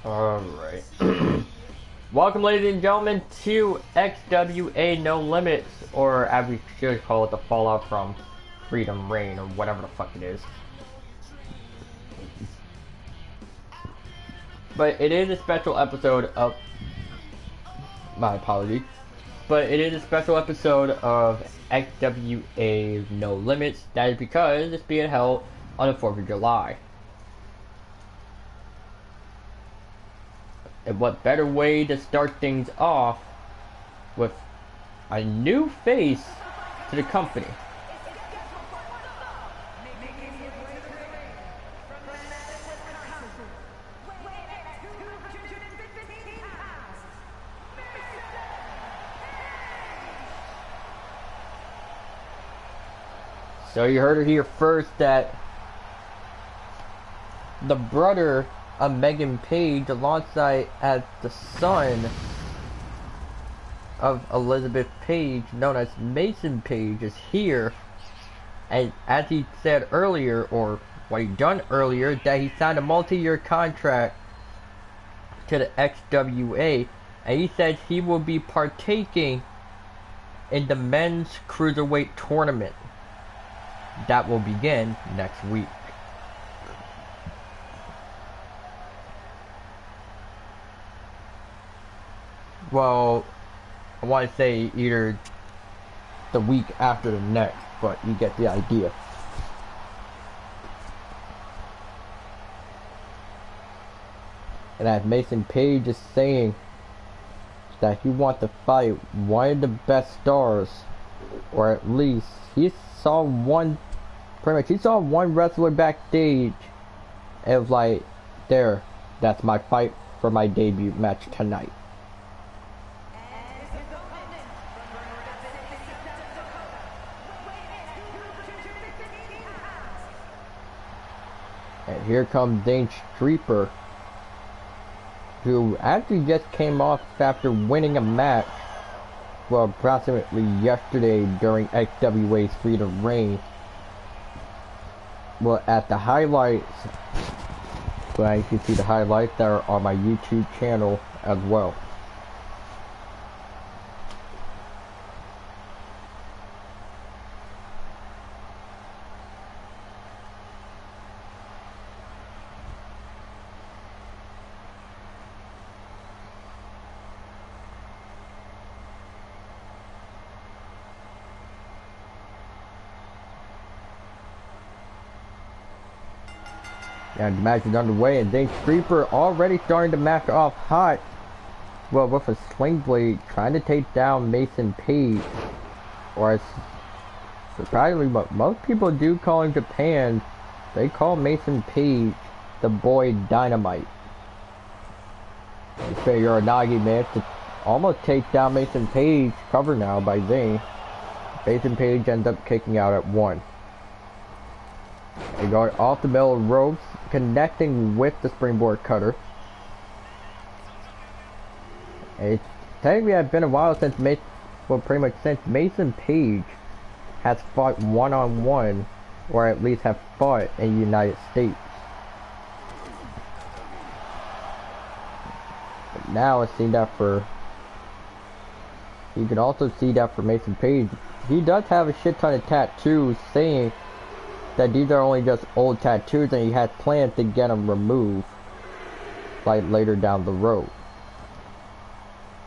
Alright. Welcome, ladies and gentlemen, to Xwa No Limits, or as we should call it, the fallout from Freedom Reign, or whatever the fuck it is. But it is a special episode of... My apologies. But it is a special episode of Xwa No Limits. That is because it's being held on the 4th of July. And what better way to start things off with a new face to the company. So you heard it here first that the brother of Megan Page, alongside as the son of Elizabeth Page, known as Mason Page, is here. And as he said earlier, or what he done earlier, that he signed a multi-year contract to the XWA, and he says he will be partaking in the men's cruiserweight tournament that will begin next week. Well, I want to say either the week after the next, but you get the idea. And as Mason Page is saying that he wants to fight one of the best stars, or at least he saw one, pretty much he saw one wrestler backstage, and it was like, there, that's my fight for my debut match tonight. And here comes Dane Streeper, who actually just came off after winning a match, well, approximately yesterday during XWA's Freedom Reign. Well, at the highlights, well, you can see the highlights that are on my YouTube channel as well. And the match is underway, and Dane Streeper already starting the match off hot. Well, with a swing blade, trying to take down Mason Page. Or as surprisingly, what most people do call in Japan, they call Mason Page the boy Dynamite. You say Uranagi managed to almost take down Mason Page, covered now by Dane. Mason Page ends up kicking out at 1. They go off the middle ropes, connecting with the springboard cutter. It's technically had been a while since pretty much since Mason Page has fought one-on-one, or at least have fought in the United States. But now I see that for, you can also see that for Mason Page. He does have a shit ton of tattoos, saying that these are only just old tattoos, and he has plans to get them removed, like later down the road.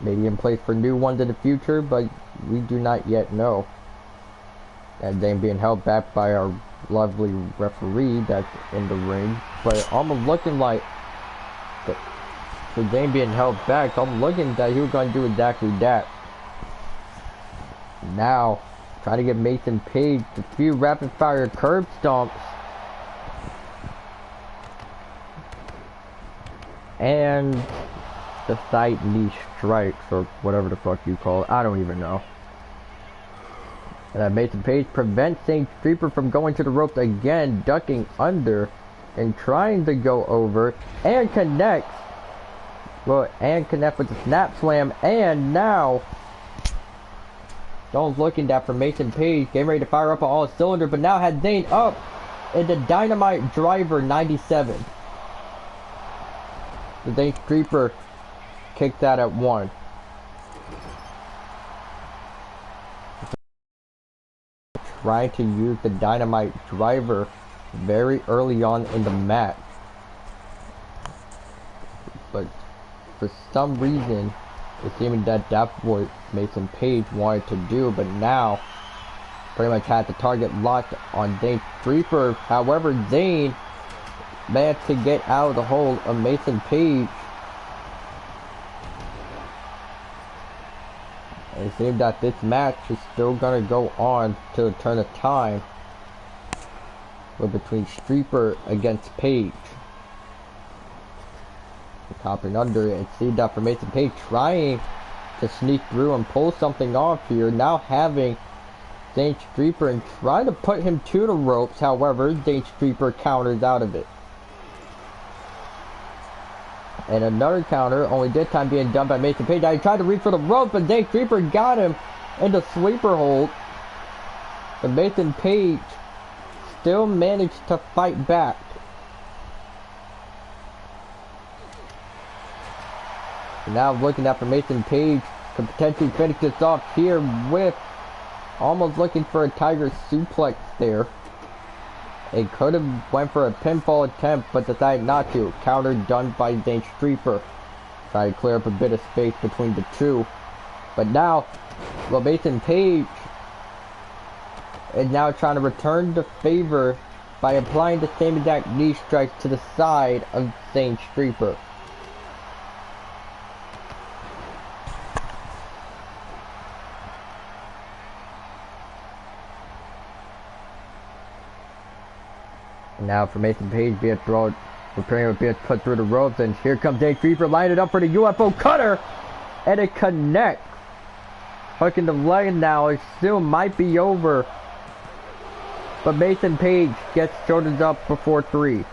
Maybe in place for new ones in the future, but we do not yet know. And then being held back by our lovely referee that's in the ring, but almost looking like, for Dane being held back, I'm looking that he was going to do exactly that. Now, trying to get Mason Page a few rapid fire curb stomps. And the side knee strikes, or whatever the fuck you call it. I don't even know. And that Mason Page prevents Dane Streeper from going to the ropes again, ducking under and trying to go over, and connects. Well, and connect with the snap slam, and now Jones looking that for Mason Page, getting ready to fire up on all cylinders, but now had Dane up in the Dynamite Driver 97. The Dane Creeper kicked that at 1. Trying to use the dynamite driver very early on in the match. But for some reason, it seemed that that's what Mason Page wanted to do, but now pretty much had the target locked on Dane Creeper. However, Dane managed to get out of the hold of Mason Page. And it seems that this match is still gonna go on till the turn of time. We're between Streeper against Page. Copping under it, and see that for Mason Page trying to sneak through and pull something off here. Now having Dane Streeper and try to put him to the ropes. However, Dane Streeper counters out of it. And another counter, only this time being done by Mason Page. Now he tried to reach for the rope, but Dane Streeper got him in the sleeper hold. But Mason Page still managed to fight back. And now looking at for Mason Page could potentially finish this off here with almost looking for a Tiger suplex there. It could have went for a pinfall attempt, but decided not to. Counter done by Dane Streeper. Try to clear up a bit of space between the two. But now, well, Mason Page is now trying to return the favor by applying the same exact knee strike to the side of Dane Streeper. Now for Mason Page, be it thrown, preparing to be put through the ropes, and here comes Dane Streeper, lining it up for the UFO cutter, and it connects. Hooking the leg now, it still might be over, but Mason Page gets shoulders up before 3.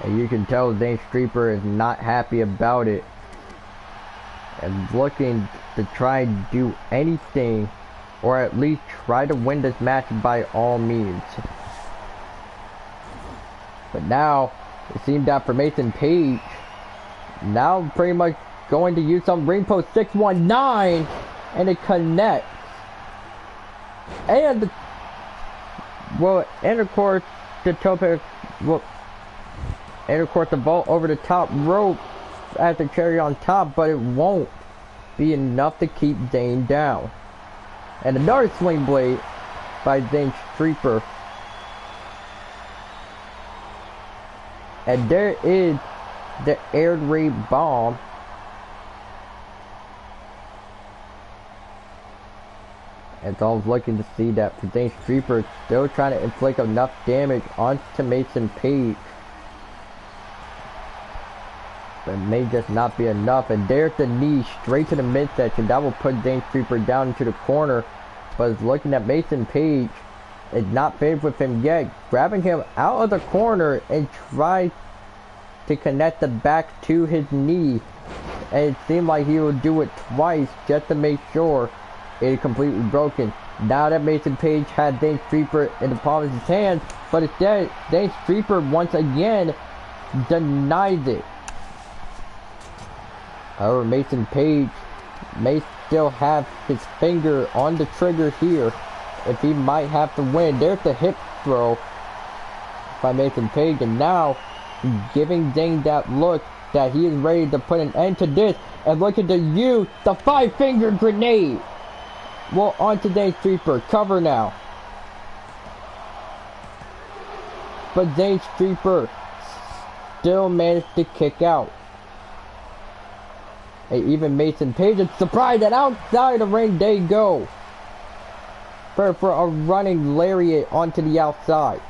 And you can tell Dane Streeper is not happy about it, and looking to try and do anything, or at least try to win this match by all means. But now, it seemed that for Mason Page, now pretty much going to use some ring post 619, and it connects. And, well, and of course, the tope, well, and of course the vault over the top rope as the cherry on top, but it won't be enough to keep Dane down. And another sling blade by Dane Streeper. And there is the air raid bomb. And so I was looking to see that for Dane Streeper still trying to inflict enough damage onto Mason Page. But it may just not be enough. And there's the knee straight to the midsection. That will put Dane Streeper down into the corner. But looking at Mason Page, is not favored with him yet. Grabbing him out of the corner and tries to connect the back to his knee. And it seemed like he would do it twice just to make sure it is completely broken. Now that Mason Page had Dane Streeper in the palm of his hands, but instead, Dane Streeper once again denies it. However, Mason Page may still have his finger on the trigger here if he might have to win. There's the hip throw by Mason Page, and now giving Dane that look that he is ready to put an end to this. And look at the 5-finger grenade. Well, on to Dane Streeper. Cover now. But Dane Streeper still managed to kick out. And even Mason Page is surprised that outside the ring they go. For a running lariat onto the outside.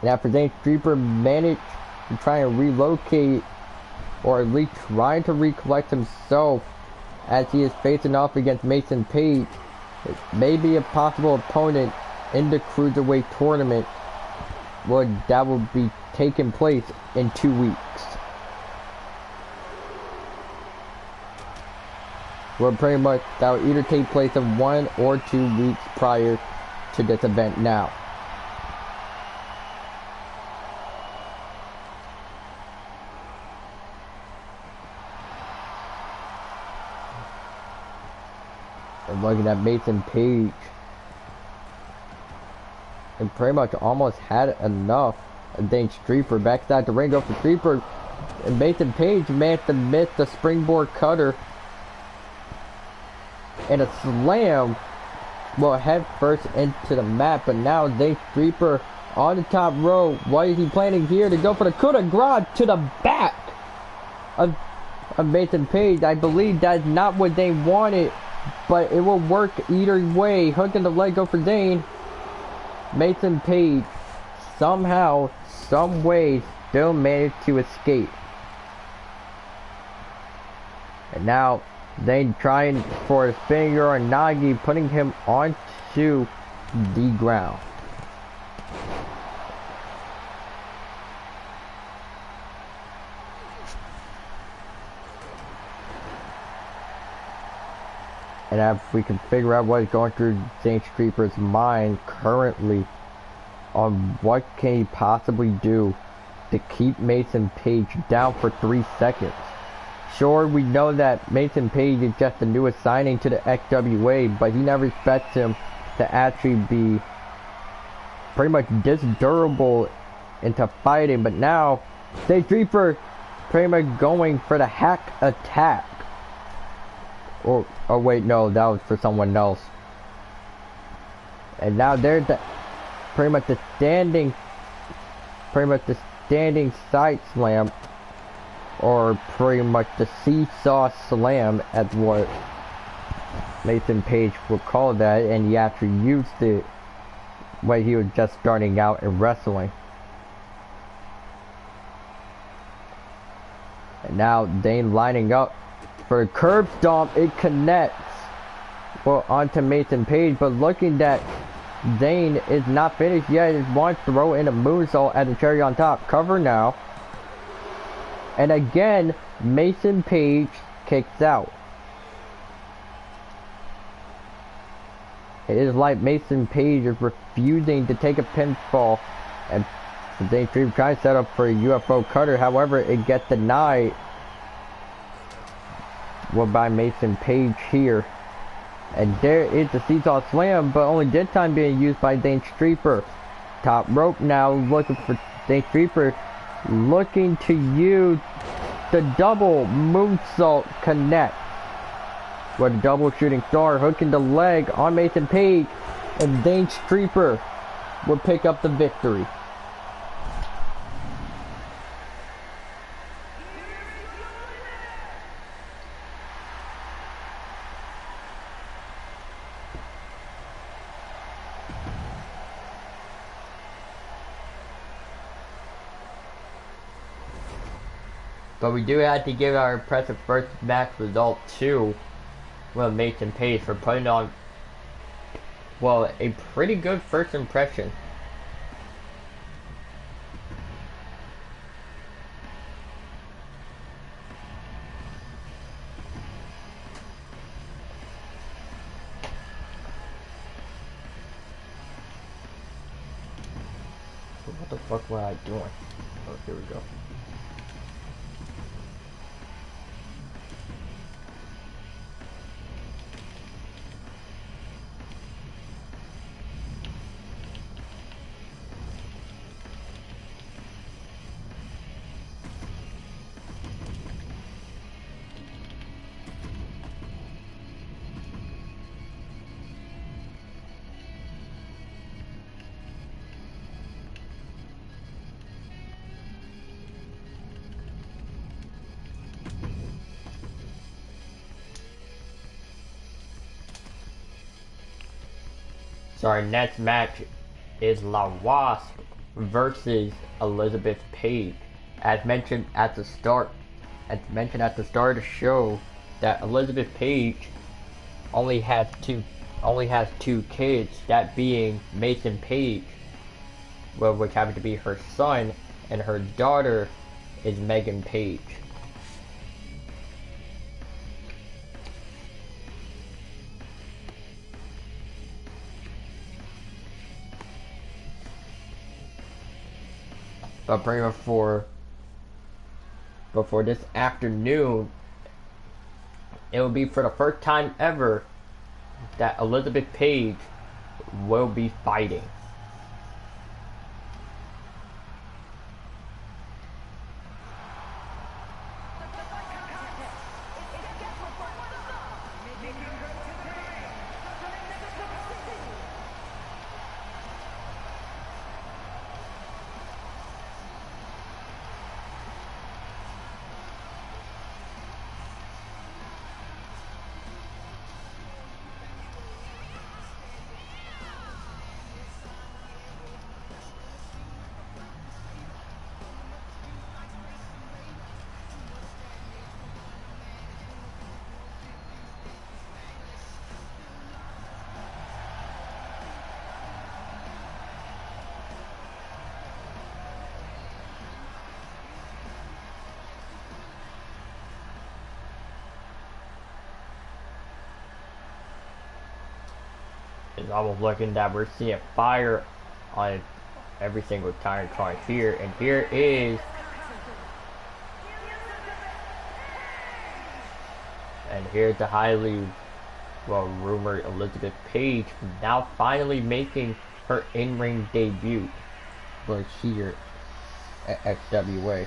And after Dane Streeper managed to try and relocate, or at least trying to recollect himself as he is facing off against Mason Page, it may be a possible opponent in the Cruiserweight tournament that will be taking place in 2 weeks. Where pretty much that will either take place in 1 or 2 weeks prior to this event now. And looking at Mason Page. And pretty much almost had enough. And then Streeper backside the ring, go for Streeper. And Mason Page managed to miss the springboard cutter. And a slam. Well, head first into the mat. But now Dane Streeper on the top row. What is he planning here? To go for the coup de grace to the back of Mason Page. I believe that's not what they wanted. But it will work either way. Hooking the leg, go for Dane. Mason Page somehow, some way, still managed to escape. And now they trying for a spinning Uranagi, putting him onto the ground. And if we can figure out what is going through Dane Streeper's mind currently on what can he possibly do to keep Mason Page down for 3 seconds. Sure, we know that Mason Page is just the newest signing to the XWA, but he never expects him to actually be pretty much this durable into fighting. But now, Dane Streeper pretty much going for the hack attack. Or wait, no, that was for someone else. And now there's the pretty much the standing side slam, or pretty much the seesaw slam, as what Mason Page would call that, and he actually used it when he was just starting out in wrestling. And now Dane lining up for a curb stomp. It connects well onto Mason Page, but looking that Dane is not finished yet. He wants to throw in a moonsault at the cherry on top. Cover now. And again, Mason Page kicks out. It is like Mason Page is refusing to take a pinfall. And Dane Streeper trying to set up for a UFO cutter. However, it gets denied. Well, by Mason Page here. And there is the seesaw slam, but only this time being used by Dane Streeper. Top rope now, looking for Dane Streeper, looking to use the double moonsault connect. With a double shooting star, hooking the leg on Mason Page, and Dane Streeper will pick up the victory. But we do have to give our impressive first match result to Mason Page for putting on, well, a pretty good first impression. What the fuck was I doing? Oh, here we go. So our next match is La Wasp versus Elizabeth Page. As mentioned at the start of the show, that Elizabeth Page only has two kids, that being Mason Page, well, which happens to be her son, and her daughter is Megan Page. But pretty much for this afternoon, it will be for the first time ever that Elizabeth Page will be fighting. It's almost looking that we're seeing fire on every single tire car here, and here is, and here's the highly rumored Elizabeth Page now finally making her in-ring debut, but here at XWA.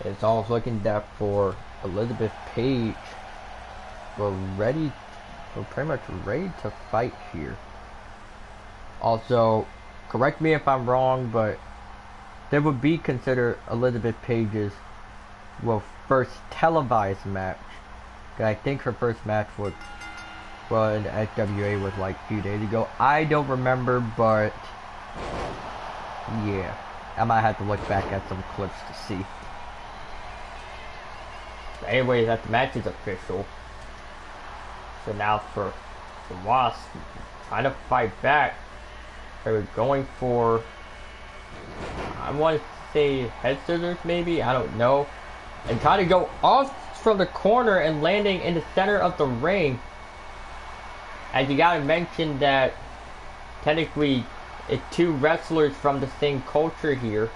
It's almost looking that for Elizabeth Page, we're pretty much ready to fight here. Also, correct me if I'm wrong, but there would be considered Elizabeth Page's first televised match. I think her first match was in the SWA was like a few days ago. I don't remember, but yeah, I might have to look back at some clips to see. Anyway, that the match is official. So now for the Wasp trying to fight back. They're going for, I want to say head scissors maybe, I don't know. And trying to go off from the corner and landing in the center of the ring. And you gotta mention that technically it's two wrestlers from the same culture here,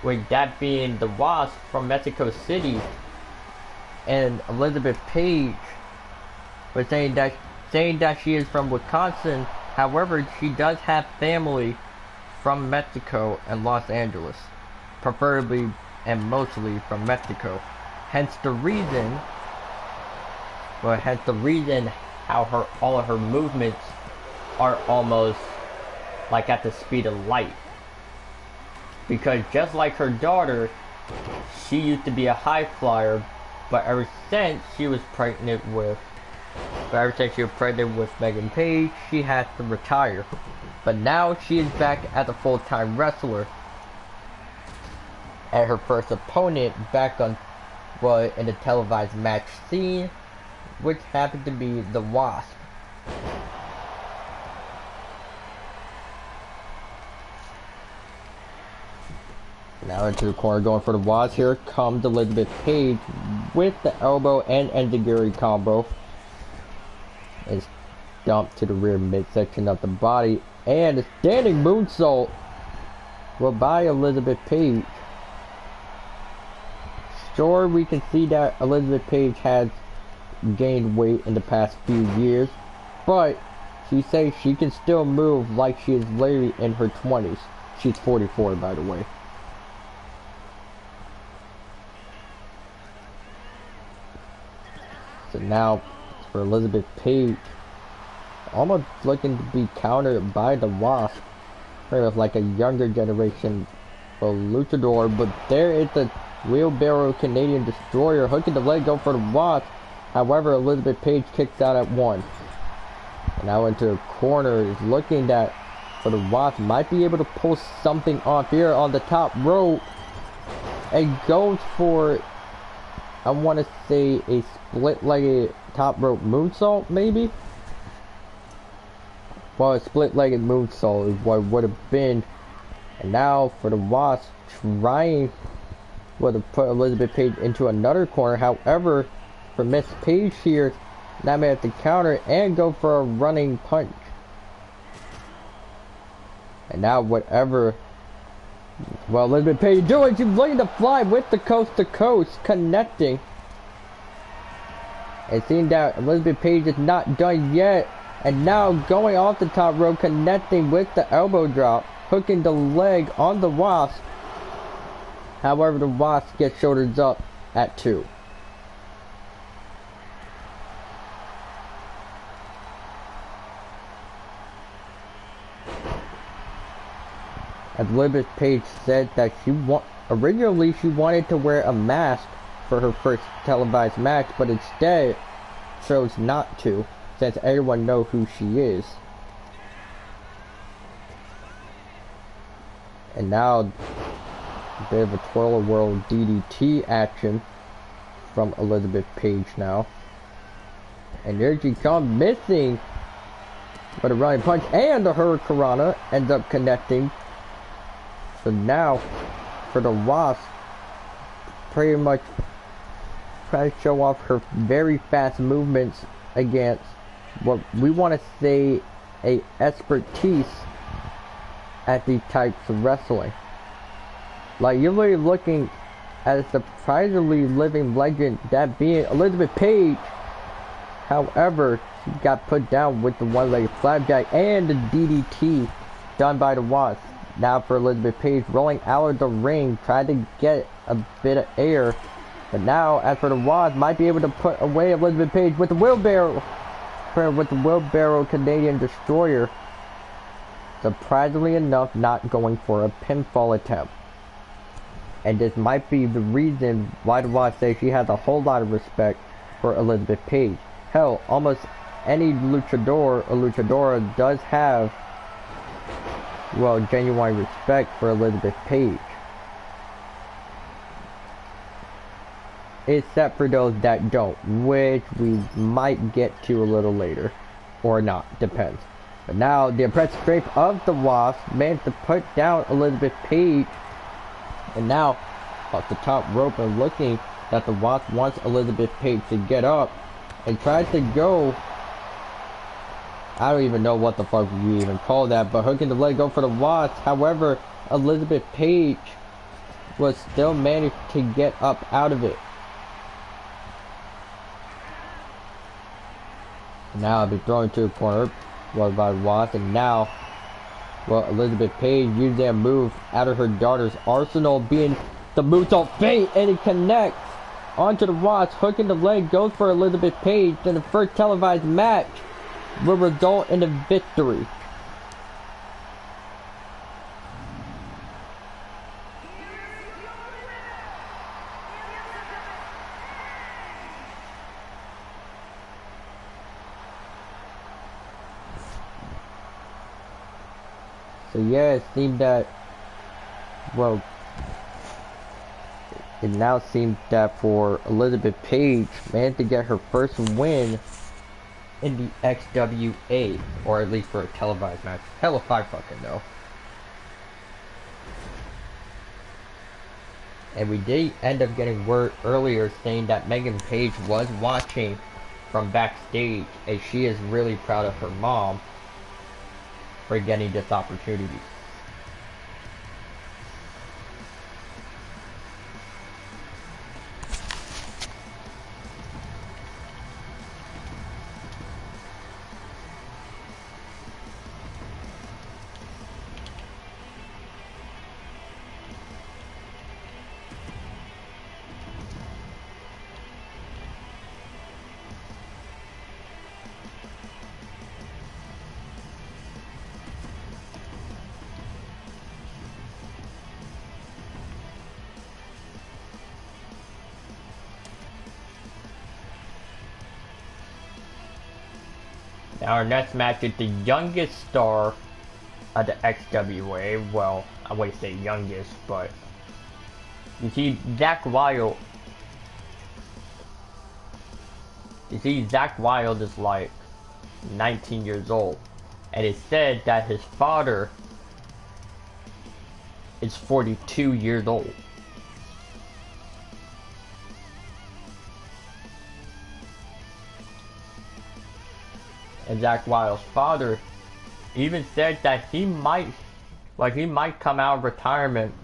with that being the Wasp from Mexico City and Elizabeth Page was saying that she is from Wisconsin. However, she does have family from Mexico and Los Angeles, preferably and mostly from Mexico. Hence the reason how all of her movements are almost like at the speed of light. Because just like her daughter, she used to be a high flyer, but ever since she was pregnant with Megan Page, she had to retire. But now she is back as a full-time wrestler. And her first opponent back on, in the televised match scene, which happened to be the Wasp. Now into the corner, going for the Wasp. Here comes Elizabeth Page with the elbow and enziguri combo. Is dumped to the rear midsection of the body, and a standing moonsault by Elizabeth Page. Sure, we can see that Elizabeth Page has gained weight in the past few years, but she says she can still move like she is literally in her 20s. She's 44, by the way. So now for Elizabeth Page, almost looking to be countered by the Wasp, kind of like a younger generation of luchador. But there is the wheelbarrow Canadian Destroyer hooking the leg up for the Wasp. However, Elizabeth Page kicks out at one. And now into the corner is looking that for the Wasp might be able to pull something off here on the top rope, and goes for, I want to say, a split-legged top rope moonsault, maybe? Well, a split-legged moonsault is what it would have been. And now for the Wasp trying to put Elizabeth Page into another corner. However, for Miss Page here Now may have to counter and go for a running punch. And now whatever, well, Elizabeth Page doing, she's looking to fly with the coast to coast, connecting. And seeing that Elizabeth Page is not done yet. And now going off the top rope, connecting with the elbow drop, hooking the leg on the Wasp. However, the Wasp gets shoulders up at 2. As Elizabeth Page said that originally she wanted to wear a mask for her first televised match, but instead chose not to, since everyone knows who she is. And now a bit of a twirl-a-whirl DDT action from Elizabeth Page now. And there she comes, missing, but a running punch and the Hurricanrana ends up connecting. So now, for the Wasp, pretty much try to show off her very fast movements against what we want to say a expertise at these types of wrestling. Like, you're really looking at a surprisingly living legend, that being Elizabeth Page. However, she got put down with the one-legged flapjack and the DDT done by the Wasp. Now for Elizabeth Page, rolling out of the ring, trying to get a bit of air. But now, as for the Wasp, might be able to put away Elizabeth Page with the wheelbarrow. With the wheelbarrow Canadian Destroyer. Surprisingly enough, not going for a pinfall attempt. And this might be the reason why the Wasp says she has a whole lot of respect for Elizabeth Page. Hell, almost any luchador or luchadora does have, well, genuine respect for Elizabeth Page. Except for those that don't, which we might get to a little later. Or not, depends. But now, the impressive strength of the Wasp managed to put down Elizabeth Page. And now, off the top rope, and looking that the Wasp wants Elizabeth Page to get up. And tries to go, I don't even know what the fuck you even call that, but hooking the leg, go for the Wasp. However, Elizabeth Page was still managed to get up out of it. Now I'll be thrown to a corner, well, by Wasp, and now, well, Elizabeth Page used that move out of her daughter's arsenal, being the moonsault feint, and it connects onto the Wasp, hooking the leg, goes for Elizabeth Page, and the first televised match will result in a victory. So yeah, it seemed that, well, it now seems that for Elizabeth Page, managed to get her first win in the XWA, or at least for a televised match. Hell if I fucking know. And we did end up getting word earlier saying that Megan Page was watching from backstage, and she is really proud of her mom for getting this opportunity. Now our next match is the youngest star of the XWA. Well, I wouldn't say youngest, but you see Zach Wilde. You see Zach Wilde is like 19 years old, and it's said that his father is 42 years old. and Zach Wilde's father even said that he might come out of retirement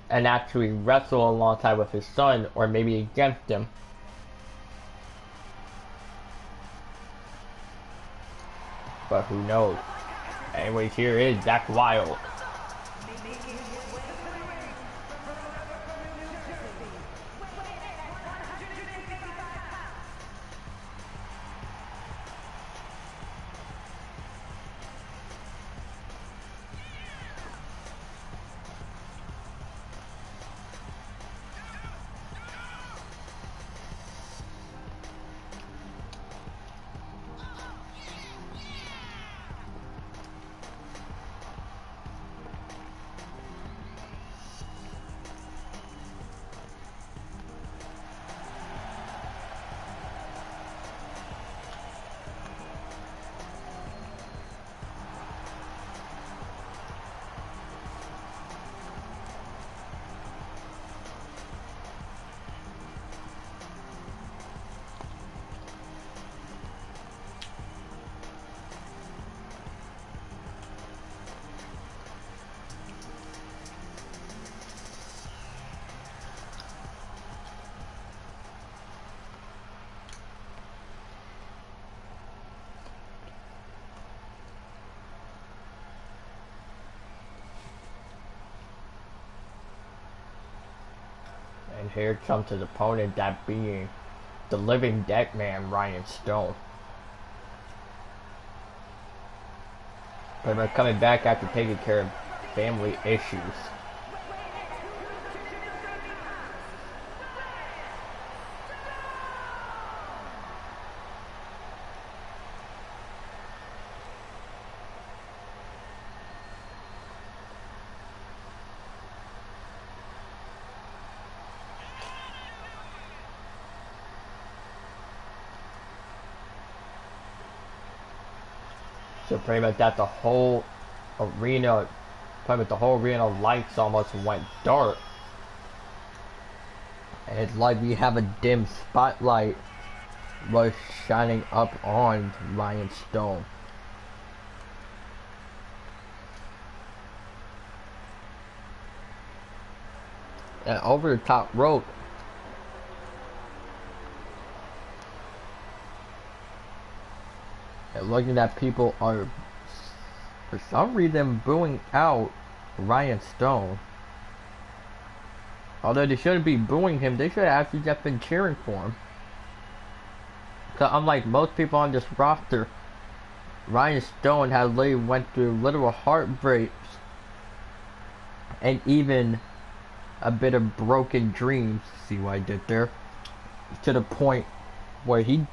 and actually wrestle alongside with his son, or maybe against him. But who knows? Anyways, here is Zach Wilde. And here comes his opponent, that being the living dead man, Ryan Stone. But we're coming back after taking care of family issues. So pretty much that the whole arena, lights almost went dark. And it's like we have a dim spotlight was shining up on Ryan Stone. And over the top rope, and looking at people are for some reason booing out Ryan Stone. Although they shouldn't be booing him, they should have actually just been cheering for him. Cause unlike most people on this roster, Ryan Stone has literally went through literal heartbreaks and even a bit of broken dreams. See what I did there? To the point where he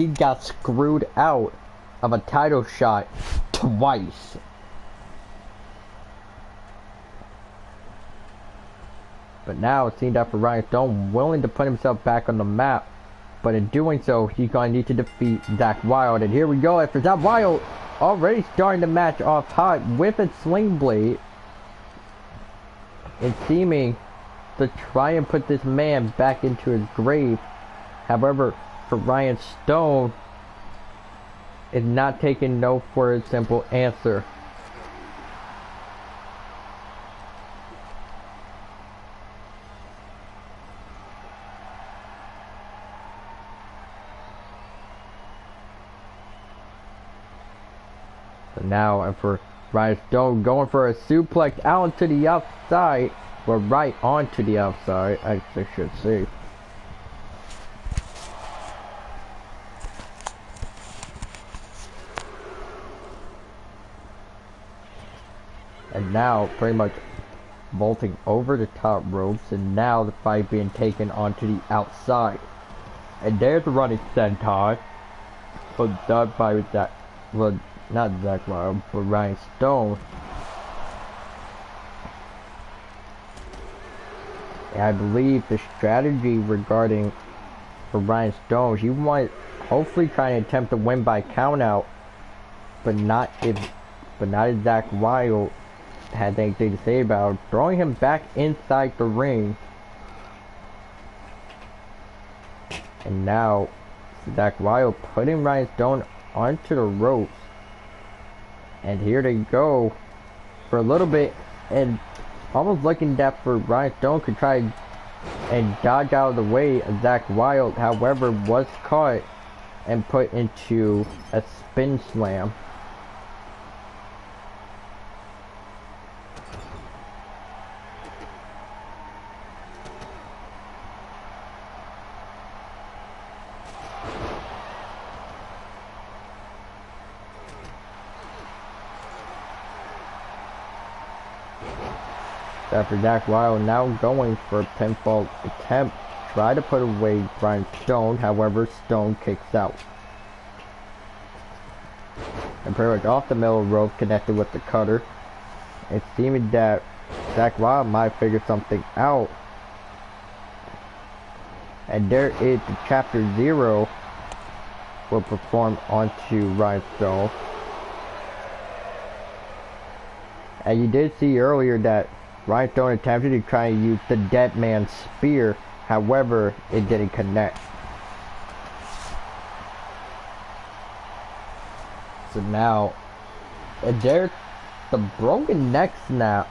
got screwed out of a title shot twice. But now it seems that for Ryan Stone willing to put himself back on the map, but in doing so he's going to need to defeat Zach Wilde. And here we go after Zach Wilde already starting the match off hot with a sling blade and seeming to try and put this man back into his grave. However, for Ryan Stone is not taking no for a simple answer. So now, and for Ryan Stone going for a suplex out to the outside, or right onto the outside, I should say. And now pretty much vaulting over the top ropes, and now the fight being taken onto the outside. And there's a running senton, but done by that, well, not Zach Wilde, but Ryan Stone. And I believe the strategy regarding for Ryan Stone, he might hopefully try and attempt to win by countout, but not if Zach Wilde had anything to say about throwing him back inside the ring. And now Zach Wild putting Ryan Stone onto the ropes. And here they go for a little bit, and almost looking that for Ryan Stone could try and dodge out of the way of Zach Wild, however was caught and put into a spin slam. After Zach Wild now going for a pinfall attempt, try to put away Ryan Stone, however Stone kicks out. And pretty much off the middle rope connected with the cutter. It seemed that Zach Wild might figure something out. And there is the Chapter 0 will perform onto Ryan Stone. And you did see earlier that Ryan Stone attempted to try and use the dead man's spear, however, it didn't connect. So now, there's the broken neck snap.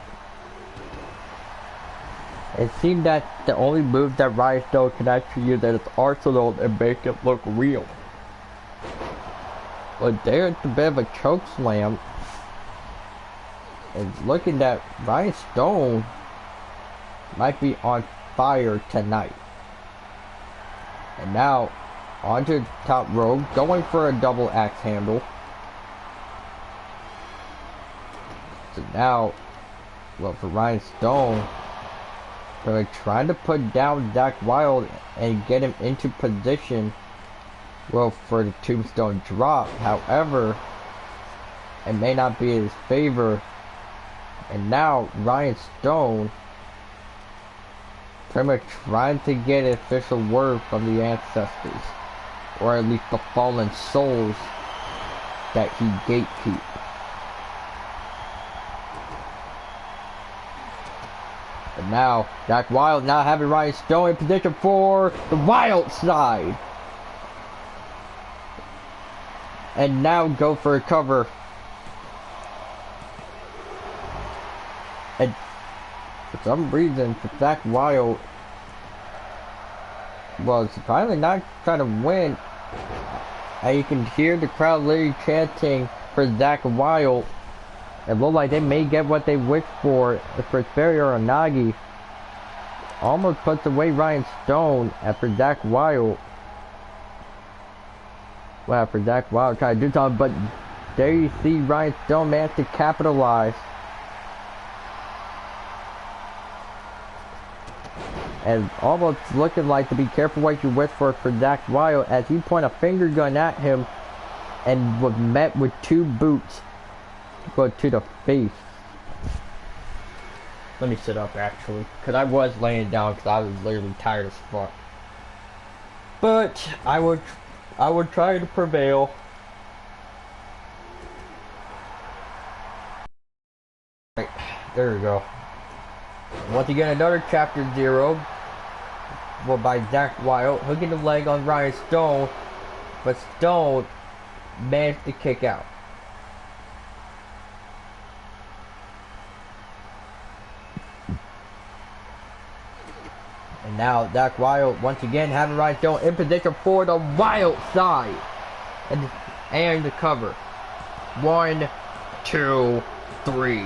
It seemed that the only move that Ryan Stone can actually use at its arsenal and make it look real. But there's a bit of a choke slam. And looking that Ryan Stone might be on fire tonight. And now onto the top rope, going for a double axe handle. So now, well, for Ryan Stone, they're trying to put down Zach Wild and get him into position, well, for the tombstone drop. However, it may not be in his favor. And now Ryan Stone pretty much trying to get an official word from the ancestors, or at least the fallen souls that he gatekeep. And now Zach Wild now having Ryan Stone in position for the Wild side. And now go for a cover. And for some reason, Zach Wild was finally not trying to win. And you can hear the crowd literally chanting for Zach Wild. It looked like they may get what they wish for. For Ferrier Onagi almost puts away Ryan Stone after Zach Wild. Well, after Zach Wild tried to do something, but there you see Ryan Stone managed to capitalize. And almost looking like to be careful what you wish for Zach Wild, as he point a finger gun at him and was met with 2 boots to go to the face. Let me sit up actually, because I was laying down because I was literally tired as fuck. But I would try to prevail. Right, there we go. Once again, another Chapter 0. Well, by Zach Wild, hooking the leg on Ryan Stone, but Stone managed to kick out. And now Zach Wild once again having Ryan Stone in position for the Wild side. And the cover. 1, 2, 3.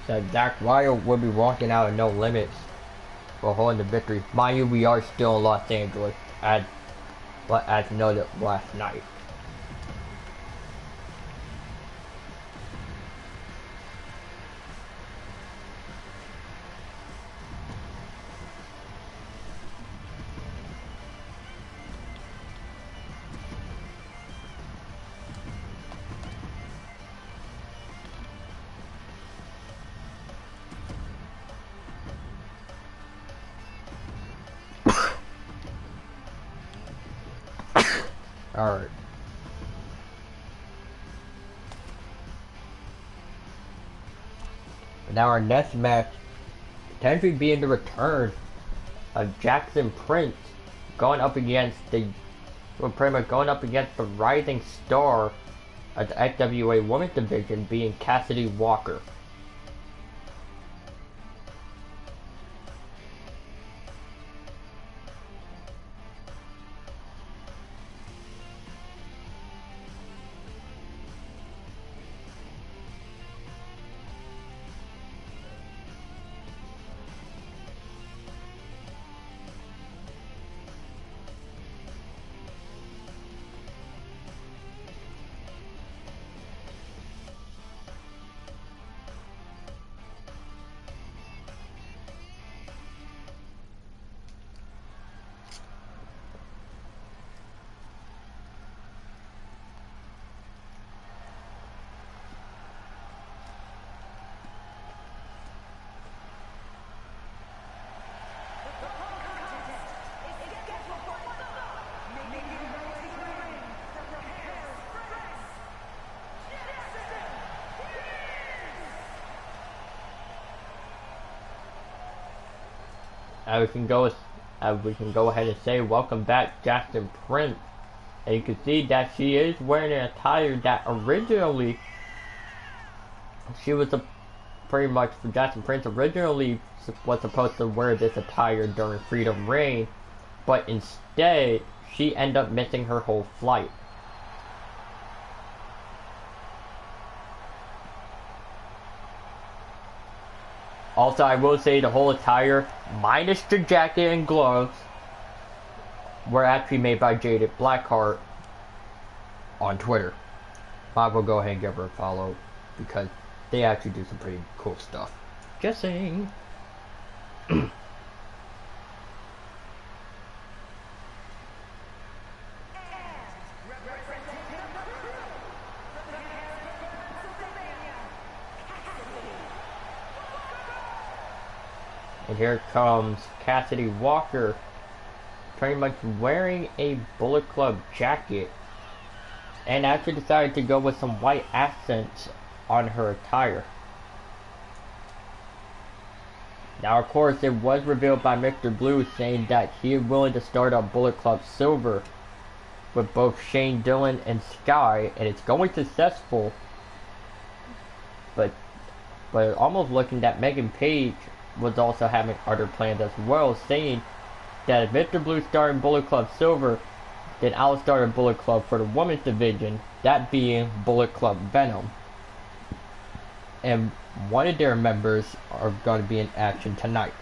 So Zach Wild will be walking out of No Limits for holding the victory. Mind you, we are still in Los Angeles, as noted last night. Alright. Now our next match potentially being the return of Jackson Prince going up against the pretty much going up against the rising star of the XWA Women's Division being Cassidy Walker. We can go ahead and say welcome back Jackson Prince, and you can see that she is wearing an attire that originally pretty much for Jackson Prince originally was supposed to wear this attire during Freedom Reign, but instead she ended up missing her whole flight. Also, I will say the whole attire, minus the jacket and gloves, were actually made by Jaded Blackheart on Twitter. I will go ahead and give her a follow because they actually do some pretty cool stuff. Just saying. And here comes Cassidy Walker, pretty much wearing a Bullet Club jacket, and actually decided to go with some white accents on her attire. Now, of course, it was revealed by Mr. Blue saying that he is willing to start up Bullet Club Silver with both Shane Dillon and Sky, and it's going successful. But almost looking that Megan Page was also having other plans as well, saying that if Mr. Blue started Bullet Club Silver, then I'll start a Bullet Club for the women's division, that being Bullet Club Venom. And one of their members are going to be in action tonight.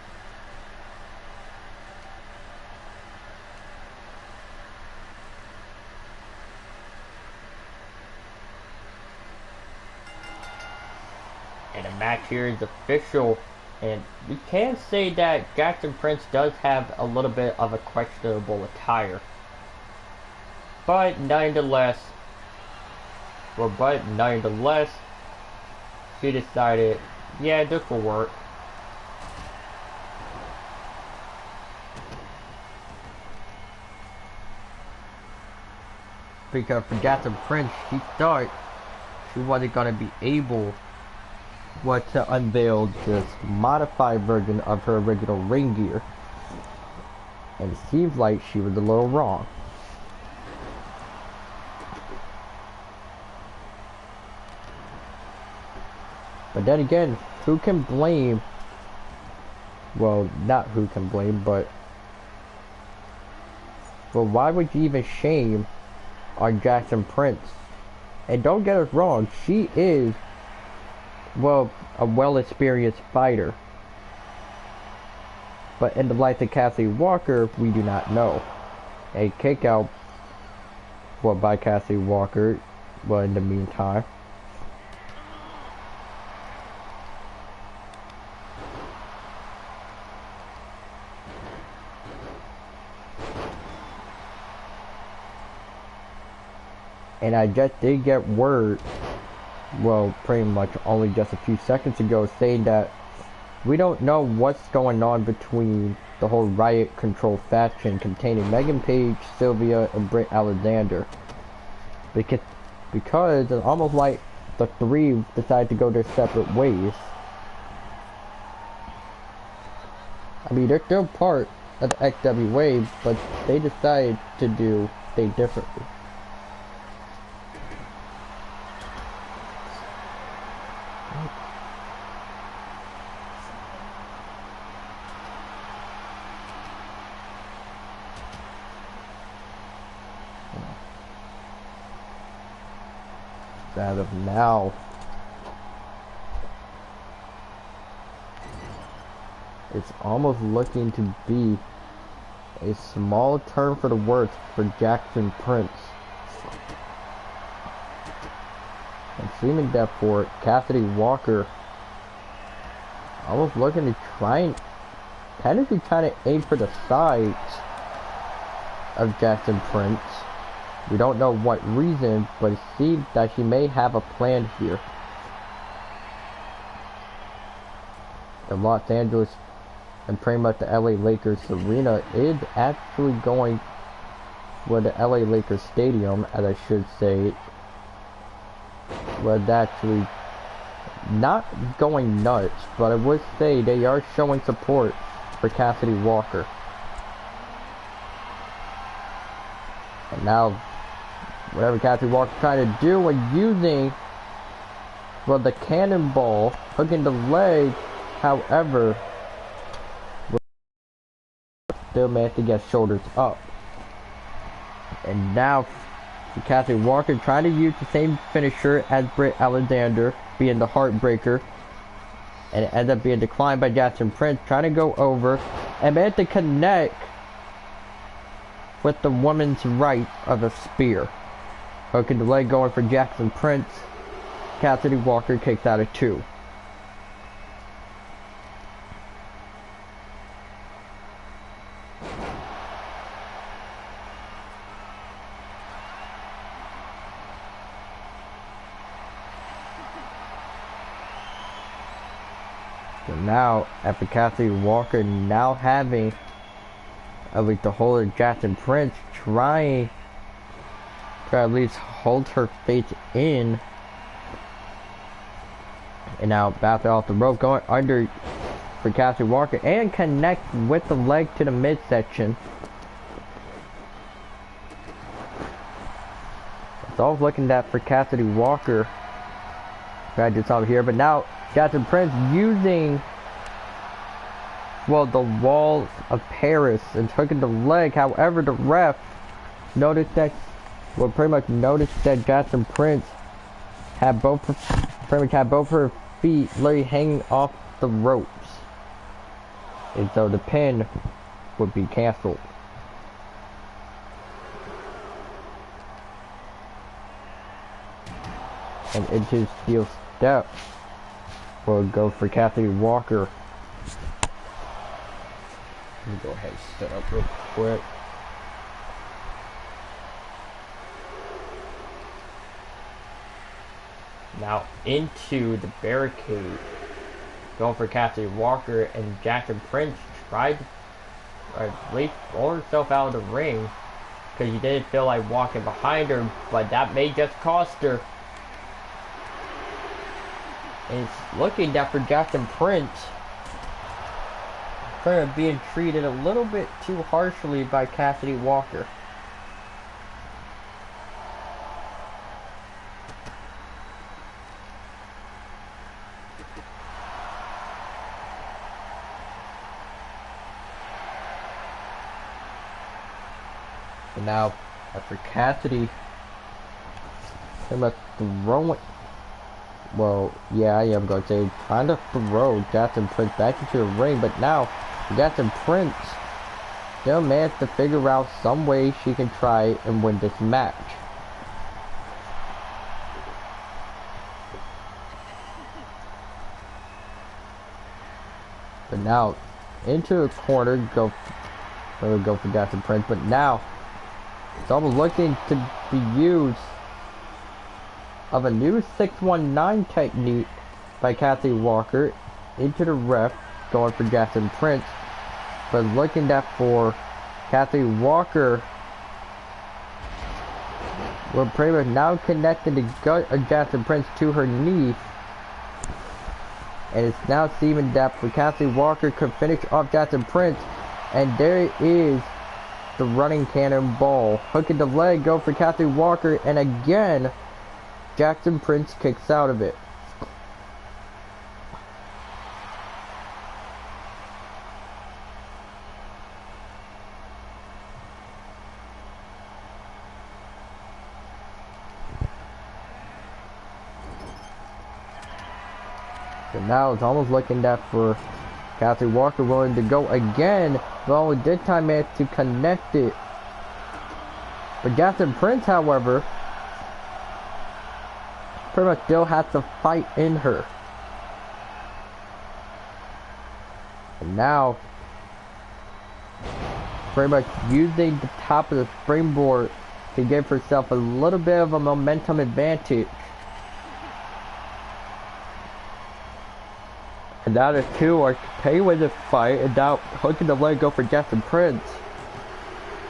And the match here is official. And we can say that Jackson Prince does have a little bit of a questionable attire. But nonetheless, she decided, yeah, this will work. Because for Jackson Prince, she thought she wasn't going to be able to unveil this modified version of her original ring gear, and it seems like she was a little wrong. But then again, who can blame, well, not who can blame, but why would you even shame on Jackson Prince? And don't get us wrong, she is, well, a well-experienced fighter. But in the light of Cassidy Walker, we do not know. A kick-out, well, by Cassidy Walker, well, in the meantime. And I just did get word, well, pretty much only just a few seconds ago, saying that we don't know what's going on between the whole Riot Control faction containing Megan Page, Sylvia, and Britt Alexander. Because it's almost like the three decided to go their separate ways. I mean, they're still part of the XWA, but they decided to do things differently. As of now, it's almost looking to be a small turn for the worse for Jackson Prince. And seeming death for Cassidy Walker. Almost looking to try and technically trying to aim for the sides of Jackson Prince. We don't know what reason, but it seems that she may have a plan here. The Los Angeles and pretty much the LA Lakers arena is actually going, well, the LA Lakers stadium, as I should say, was actually not going nuts, but I would say they are showing support for Cassidy Walker. And now, whatever Cassidy Walker's trying to do, and using, well, the cannonball, hooking the leg, however, still managed to get shoulders up. And now, Cassidy Walker trying to use the same finisher as Britt Alexander, being the Heartbreaker, and it ends up being declined by Jackson Prince, trying to go over, and managed to connect with the woman's right of a spear. Hooking the leg going for Jackson Prince. Cassidy Walker kicks out of 2. So now, after Cassidy Walker now having at least the hold of Jackson Prince, trying to at least hold her face in, and now bounce off the rope, going under for Cassidy Walker, and connect with the leg to the midsection. It's all looking that for Cassidy Walker. Try to do something here, but now Jackson Prince using, well, the walls of Paris and hooking the leg. However, the ref noticed that, well, pretty much noticed that Jackson Prince had pretty much had both her feet literally hanging off the ropes, and so the pin would be canceled. And into steel step will go for Cassidy Walker. Let me go ahead and set up real quick. Now into the barricade, going for Cassidy Walker, and Jackson Prince tried to at least roll herself out of the ring because he didn't feel like walking behind her, but that may just cost her. And it's looking that for Jackson Prince, kind of being treated a little bit too harshly by Cassidy Walker. And now, after Cassidy, pretty much throwing, well, yeah, I am going to say, trying to throw Jackson Prince back into the ring, but now, Jackson Prince still managed to figure out some way she can try and win this match. But now, into the corner, go for Jackson Prince, but now, it's almost looking to be used of a new 619 technique by Cassidy Walker into the ref, going for Jackson Prince. but looking at for Kathy Walker. We're pretty much now connecting the gut of Jackson Prince to her knee. And it's now seeming that for Kathy Walker could finish off Jackson Prince. And there is the running cannonball. Hooking the leg, go for Kathy Walker. And again, Jackson Prince kicks out of it. So now it's almost looking that for Kathy Walker willing to go again, but only this time managed to connect it. But Jackson Prince, however, pretty much still has the fight in her. And now, pretty much using the top of the springboard to give herself a little bit of a momentum advantage. And now the two are paying with the fight, and now hooking the leg go for Jackson Prince.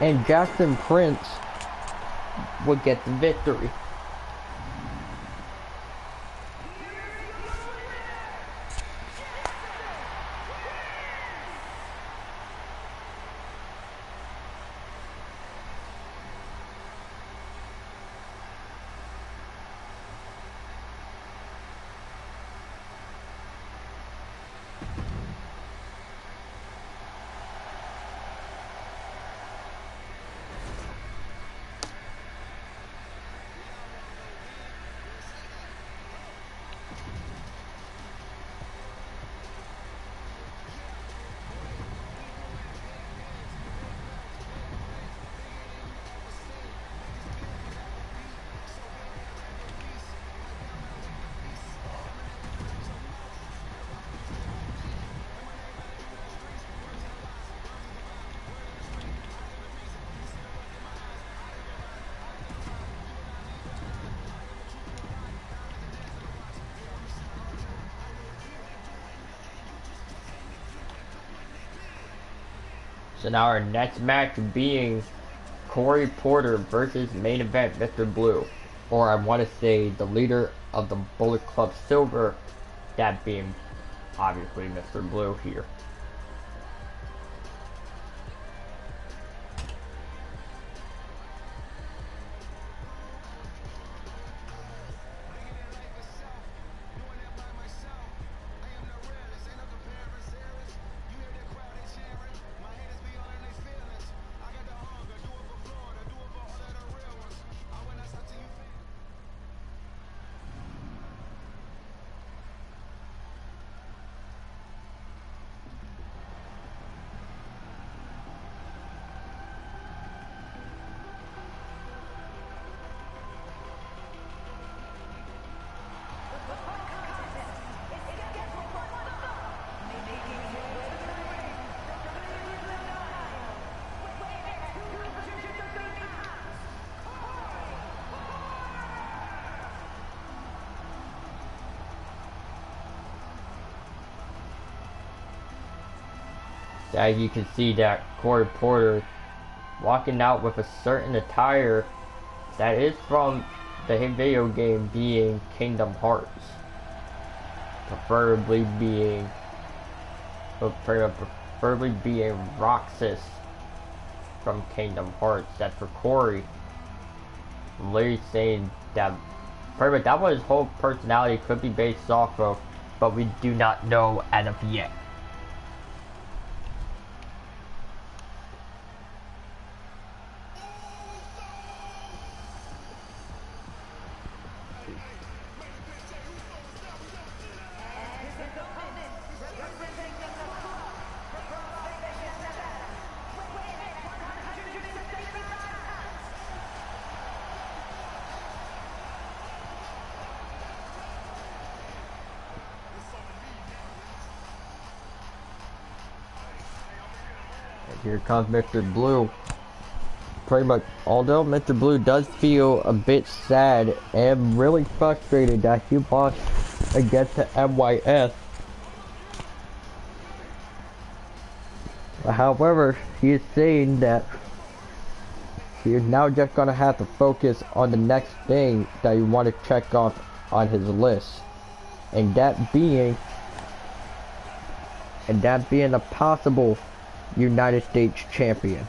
And Jackson Prince would get the victory. So now our next match being Corey Porter versus main event Mr. Blue. Or I want to say the leader of the Bullet Club Silver, that being obviously Mr. Blue here. As you can see that Corey Porter walking out with a certain attire that is from the video game being Kingdom Hearts. Preferably being Roxas from Kingdom Hearts. That's for Corey. Literally saying that pretty much that what his whole personality could be based off of, but we do not know as of yet. Here comes Mr. Blue. Pretty much, although Mr. Blue does feel a bit sad and really frustrated that he lost against the MYS, However, he is saying that he is now just gonna have to focus on the next thing that you want to check off on his list, and that being a possible United States champion.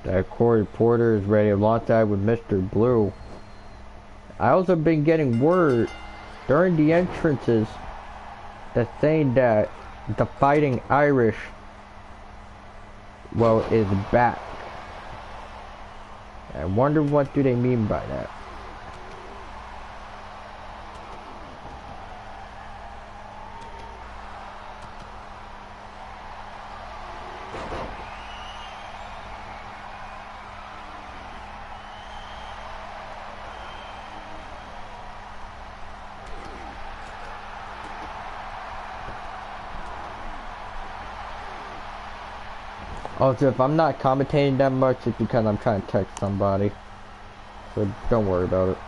That Corey Porter is ready alongside with Mr. Blue. I also been getting word during the entrances that saying that the Fighting Irish, well, is back. I wonder what do they mean by that. Also, if I'm not commentating that much, it's because I'm trying to text somebody. So don't worry about it.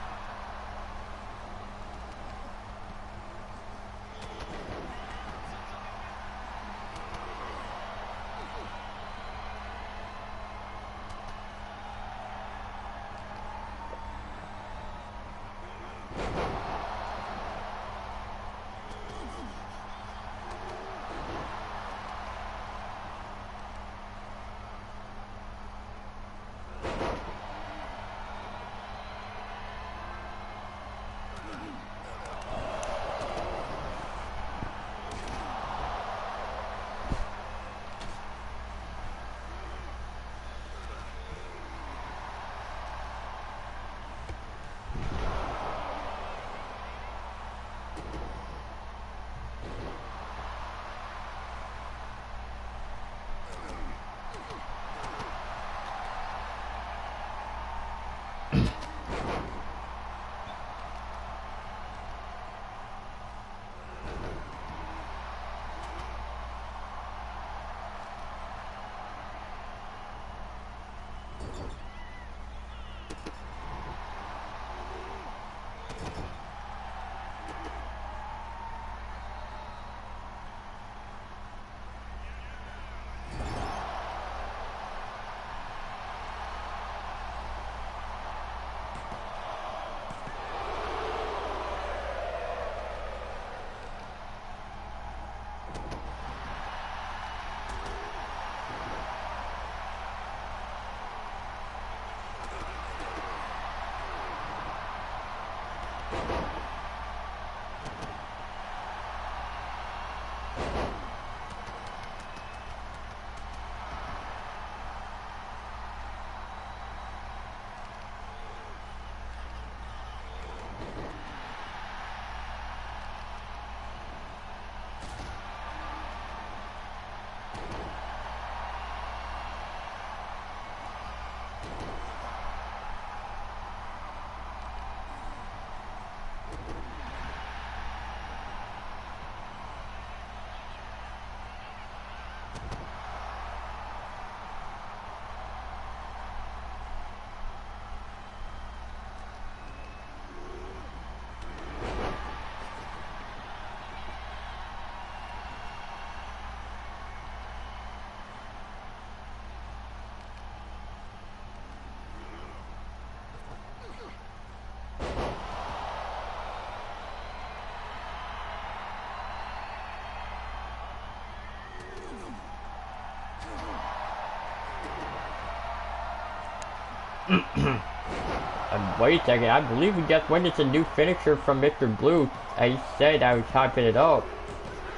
Wait a second, I believe we just witnessed a new finisher from Mr. Blue. I said I was typing it up,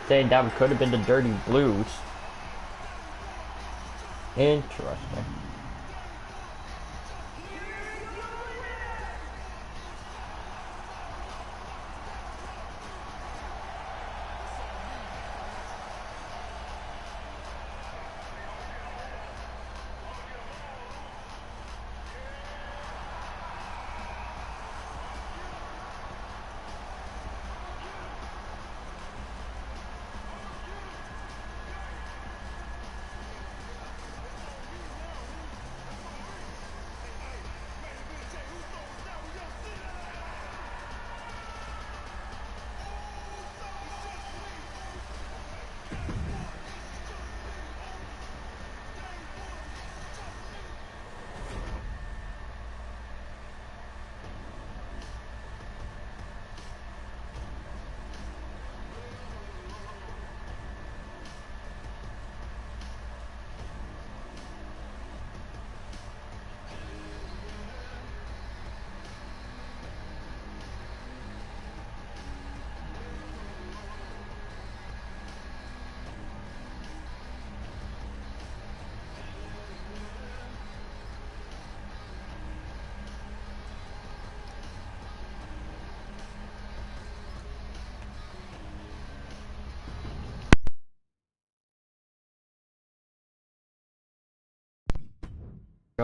saying that could have been the Dirty Blues. Interesting.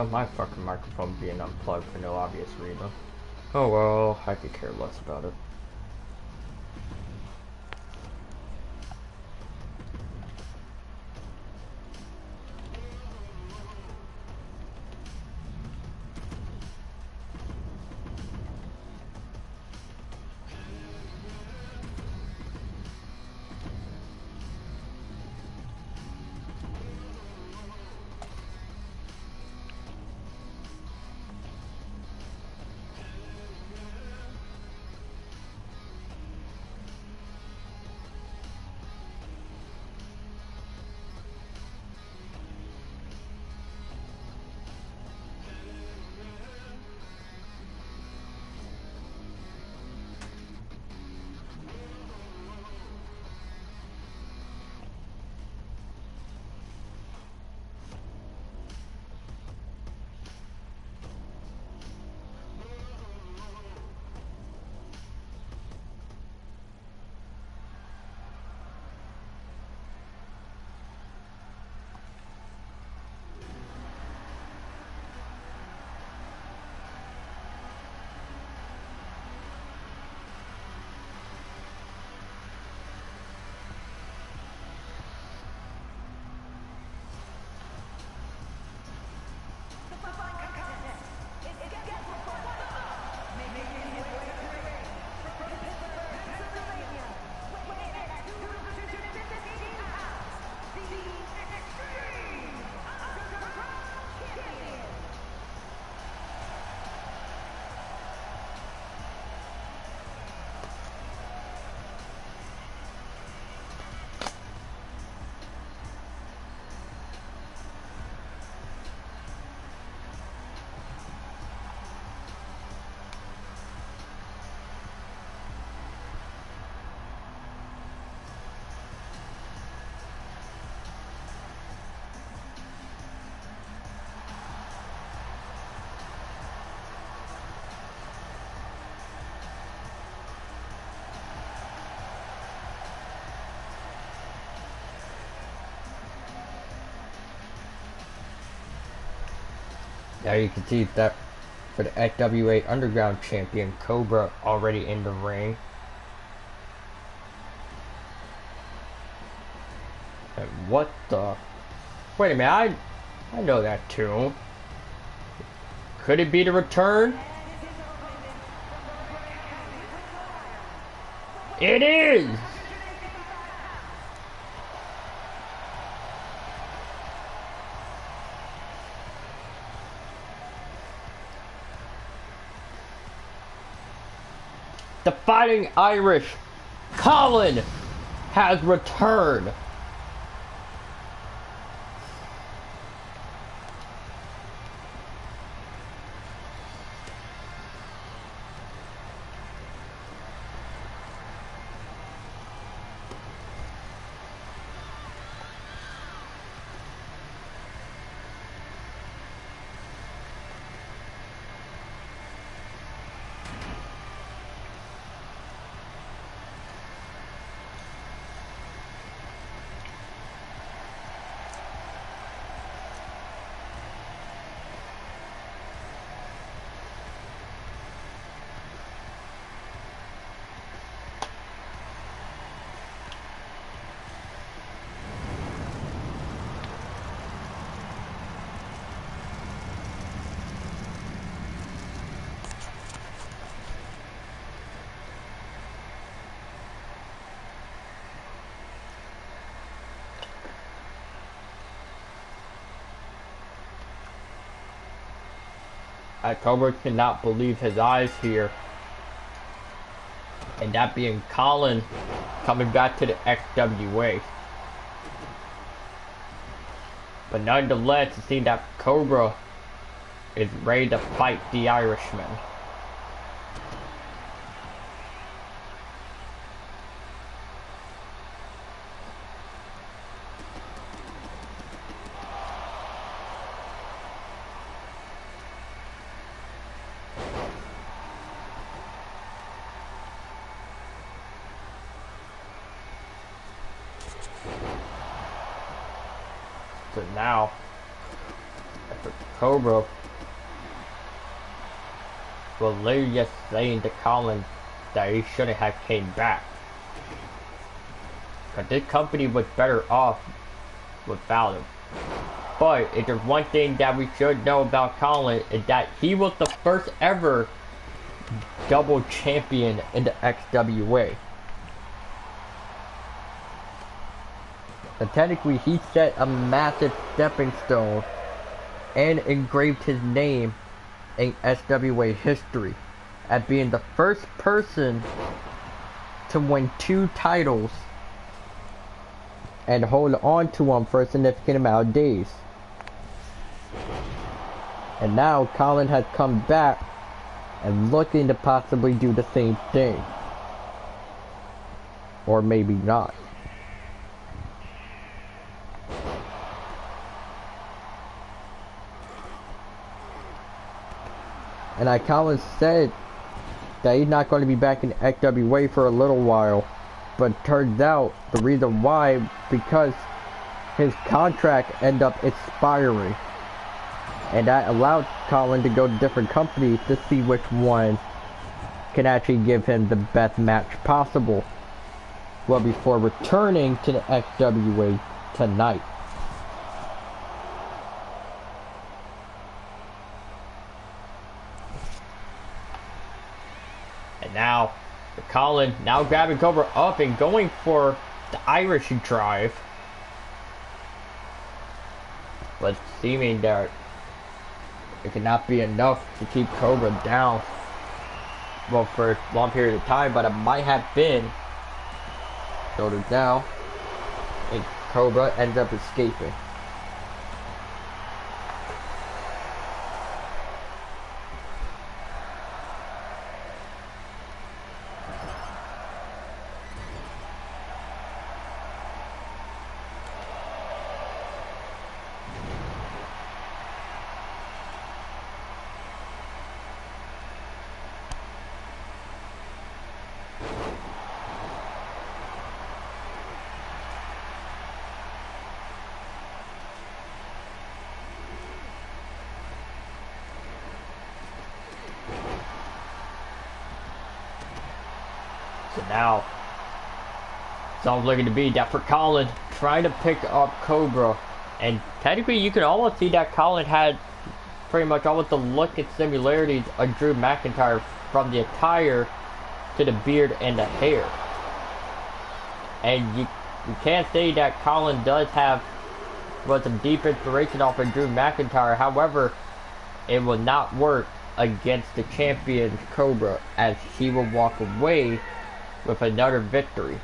go, my fucking microphone being unplugged for no obvious reason. Oh well, I could care less about it. Now you can see that for the FWA Underground Champion, Cobra already in the ring. And what the... Wait a minute, I know that tune. Could it be the return? It is! The Fighting Irish, Colin, has returned. Cobra cannot believe his eyes here. And that being Colin coming back to the XWA. But nonetheless, it seems that Cobra is ready to fight the Irishman. So now, after Cobra was literally just saying to Colin that he shouldn't have came back. Because this company was better off without him. But if there's one thing that we should know about Colin, is that he was the first ever double champion in the XWA. And technically he set a massive stepping stone and engraved his name in SWA history as being the first person to win 2 titles and hold on to them for a significant amount of days. And now Colin has come back and looking to possibly do the same thing. Or maybe not. And Colin said that he's not going to be back in XWA for a little while. But turns out the reason why, because his contract ended up expiring. And that allowed Colin to go to different companies to see which one can actually give him the best match possible. Well, before returning to the XWA tonight. And now, Colin now grabbing Cobra up and going for the Irish drive. But seeming that it cannot be enough to keep Cobra down, well, for a long period of time, but it might have been. Shoulders down, and Cobra ends up escaping. So now, it's all looking to be that for Colin, trying to pick up Cobra. And technically you can almost see that Colin had pretty much almost the look and similarities of Drew McIntyre, from the attire to the beard and the hair. And you can't say that Colin does have some deep inspiration off of Drew McIntyre. However, it will not work against the champion Cobra, as he will walk away with another victory.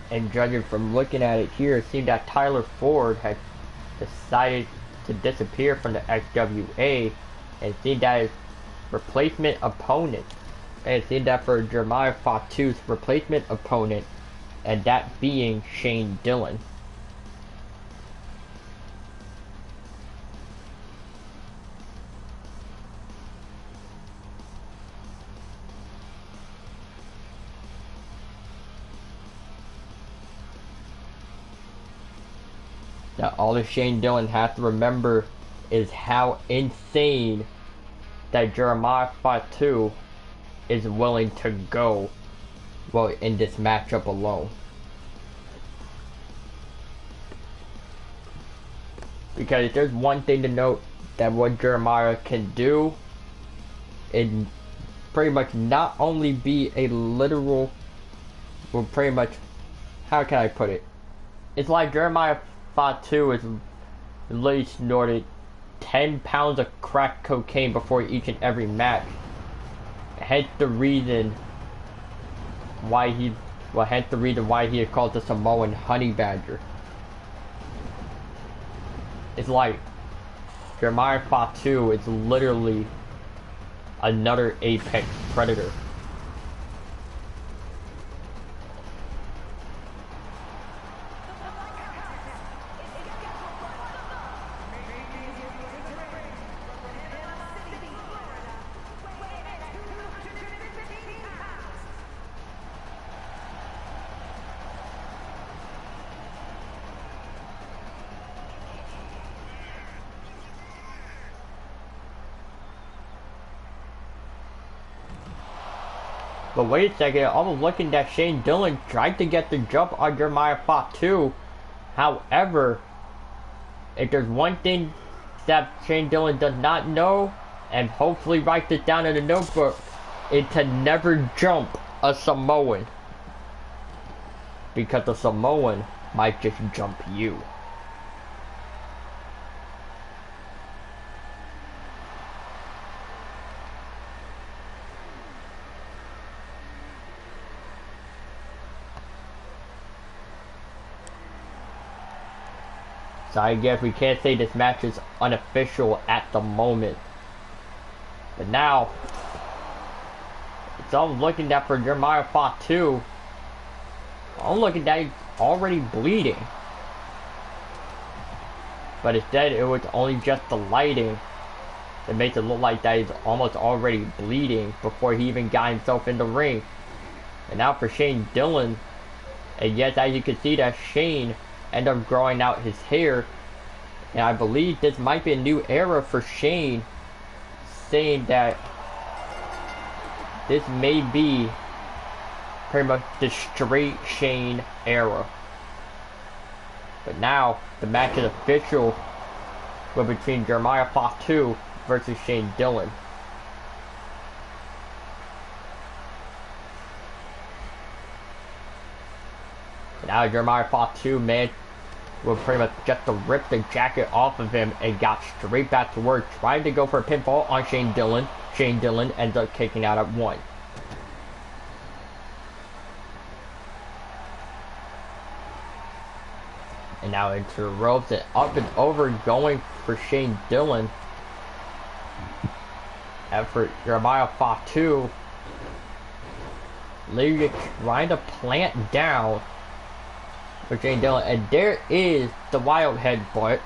And judging from looking at it here, it seemed that Tyler Ford had decided to disappear from the XWA, and it seemed that his replacement opponent, and it seemed that for Jeremiah Fatu's replacement opponent, and that being Shane Dillon. Now, all that Shane Dillon has to remember is how insane that Jeremiah Fatu is willing to go, well, in this matchup alone. Because if there's one thing to note that what Jeremiah can do in pretty much not only be a literal, will pretty much, how can I put it? It's like Jeremiah Fatu is literally snorted 10 pounds of crack cocaine before each and every match. Hence the reason why he is called the Samoan Honey Badger. It's like Jeremiah Fatu is literally another apex predator. But wait a second, I was looking that Shane Dillon tried to get the jump on Jeremiah Fatu. However, if there's one thing that Shane Dillon does not know, and hopefully write this down in the notebook, is to never jump a Samoan. Because the Samoan might just jump you. So I guess we can't say this match is unofficial at the moment. But now, it's all looking at for Jeremiah Fatu. I'm looking at he's already bleeding. But instead it was only just the lighting that makes it look like that he's almost already bleeding before he even got himself in the ring. And now for Shane Dillon, and yes, as you can see that Shane ended up growing out his hair, and I believe this might be a new era for Shane, saying that this may be pretty much the straight Shane era. But now the match is official with between Jeremiah Fatu versus Shane Dillon. Now Jeremiah Fatu, man, will pretty much just to rip the jacket off of him and got straight back to work, trying to go for a pinfall on Shane Dillon. Shane Dillon ends up kicking out at 1. And now into the ropes and up and over, going for Shane Dillon. Effort Jeremiah Fatu literally trying to plant down for Shane Dillon, and there is the wild headbutt.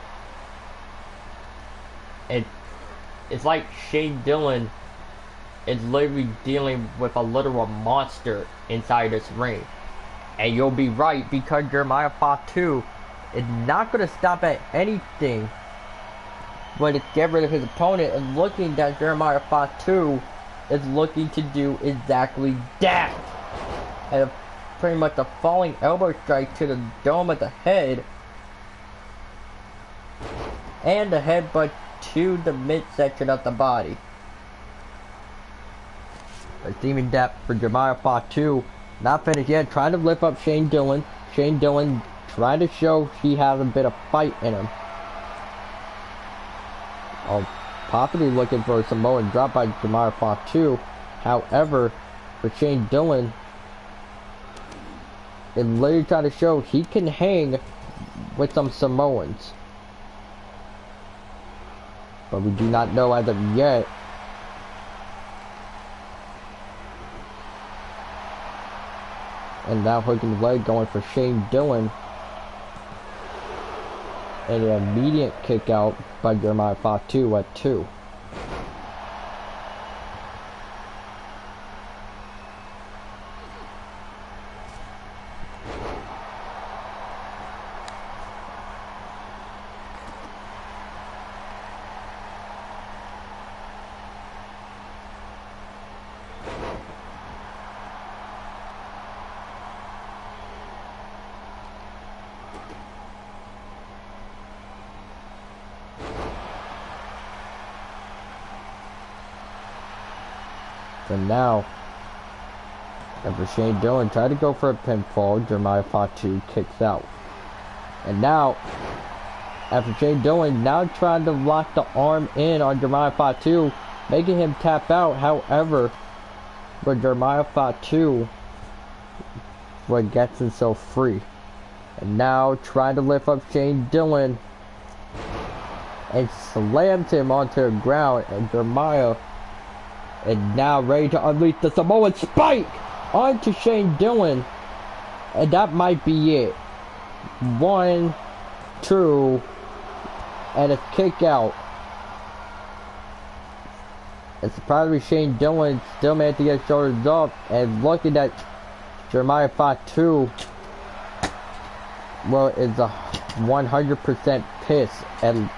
It's like Shane Dillon is literally dealing with a literal monster inside this ring. And you'll be right, because Jeremiah Fatu is not going to stop at anything but to get rid of his opponent, and looking that Jeremiah Fatu is looking to do exactly that. And pretty much a falling elbow strike to the dome of the head, and a headbutt to the midsection of the body. But even that for Jeremiah Fatu, not finished yet, trying to lift up Shane Dillon. Shane Dillon trying to show he has a bit of fight in him. Possibly looking for a Samoan drop by Jeremiah Fatu. However, for Shane Dillon, and literally trying to show he can hang with some Samoans. But we do not know as of yet. And now hooking the leg, going for Shane Dillon. And an immediate kick out by Jeremiah Fatu at 2. And now, after Shane Dillon tried to go for a pinfall, Jeremiah Fatu kicks out. And now, after Shane Dillon now trying to lock the arm in on Jeremiah Fatu, making him tap out. However, but Jeremiah Fatu gets himself free. And now trying to lift up Shane Dillon and slams him onto the ground, and Jeremiah is now ready to unleash the Samoan spike onto Shane Dillon, and that might be it. 1, 2, and a kick out. And surprisingly, Shane Dillon still managed to get his shoulders up, and looking at Jeremiah Fatu, well, is a 100% pissed, and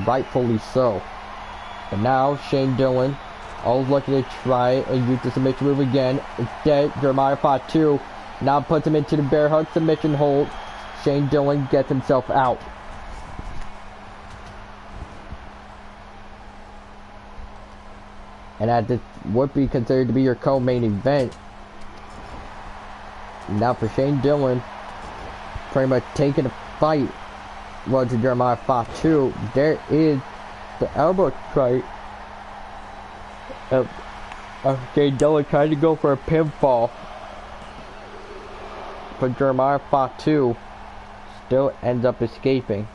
rightfully so. And now Shane Dillon, always looking to try and use the submission move again. Instead, Jeremiah Fatu now puts him into the bear hug submission hold. Shane Dillon gets himself out. And as this would be considered to be your co-main event, now for Shane Dillon, pretty much taking a fight, well, to Jeremiah Fatu, there is the elbow strike. Shane Dillon trying to go for a pinfall, but Jeremiah Fatu still ends up escaping.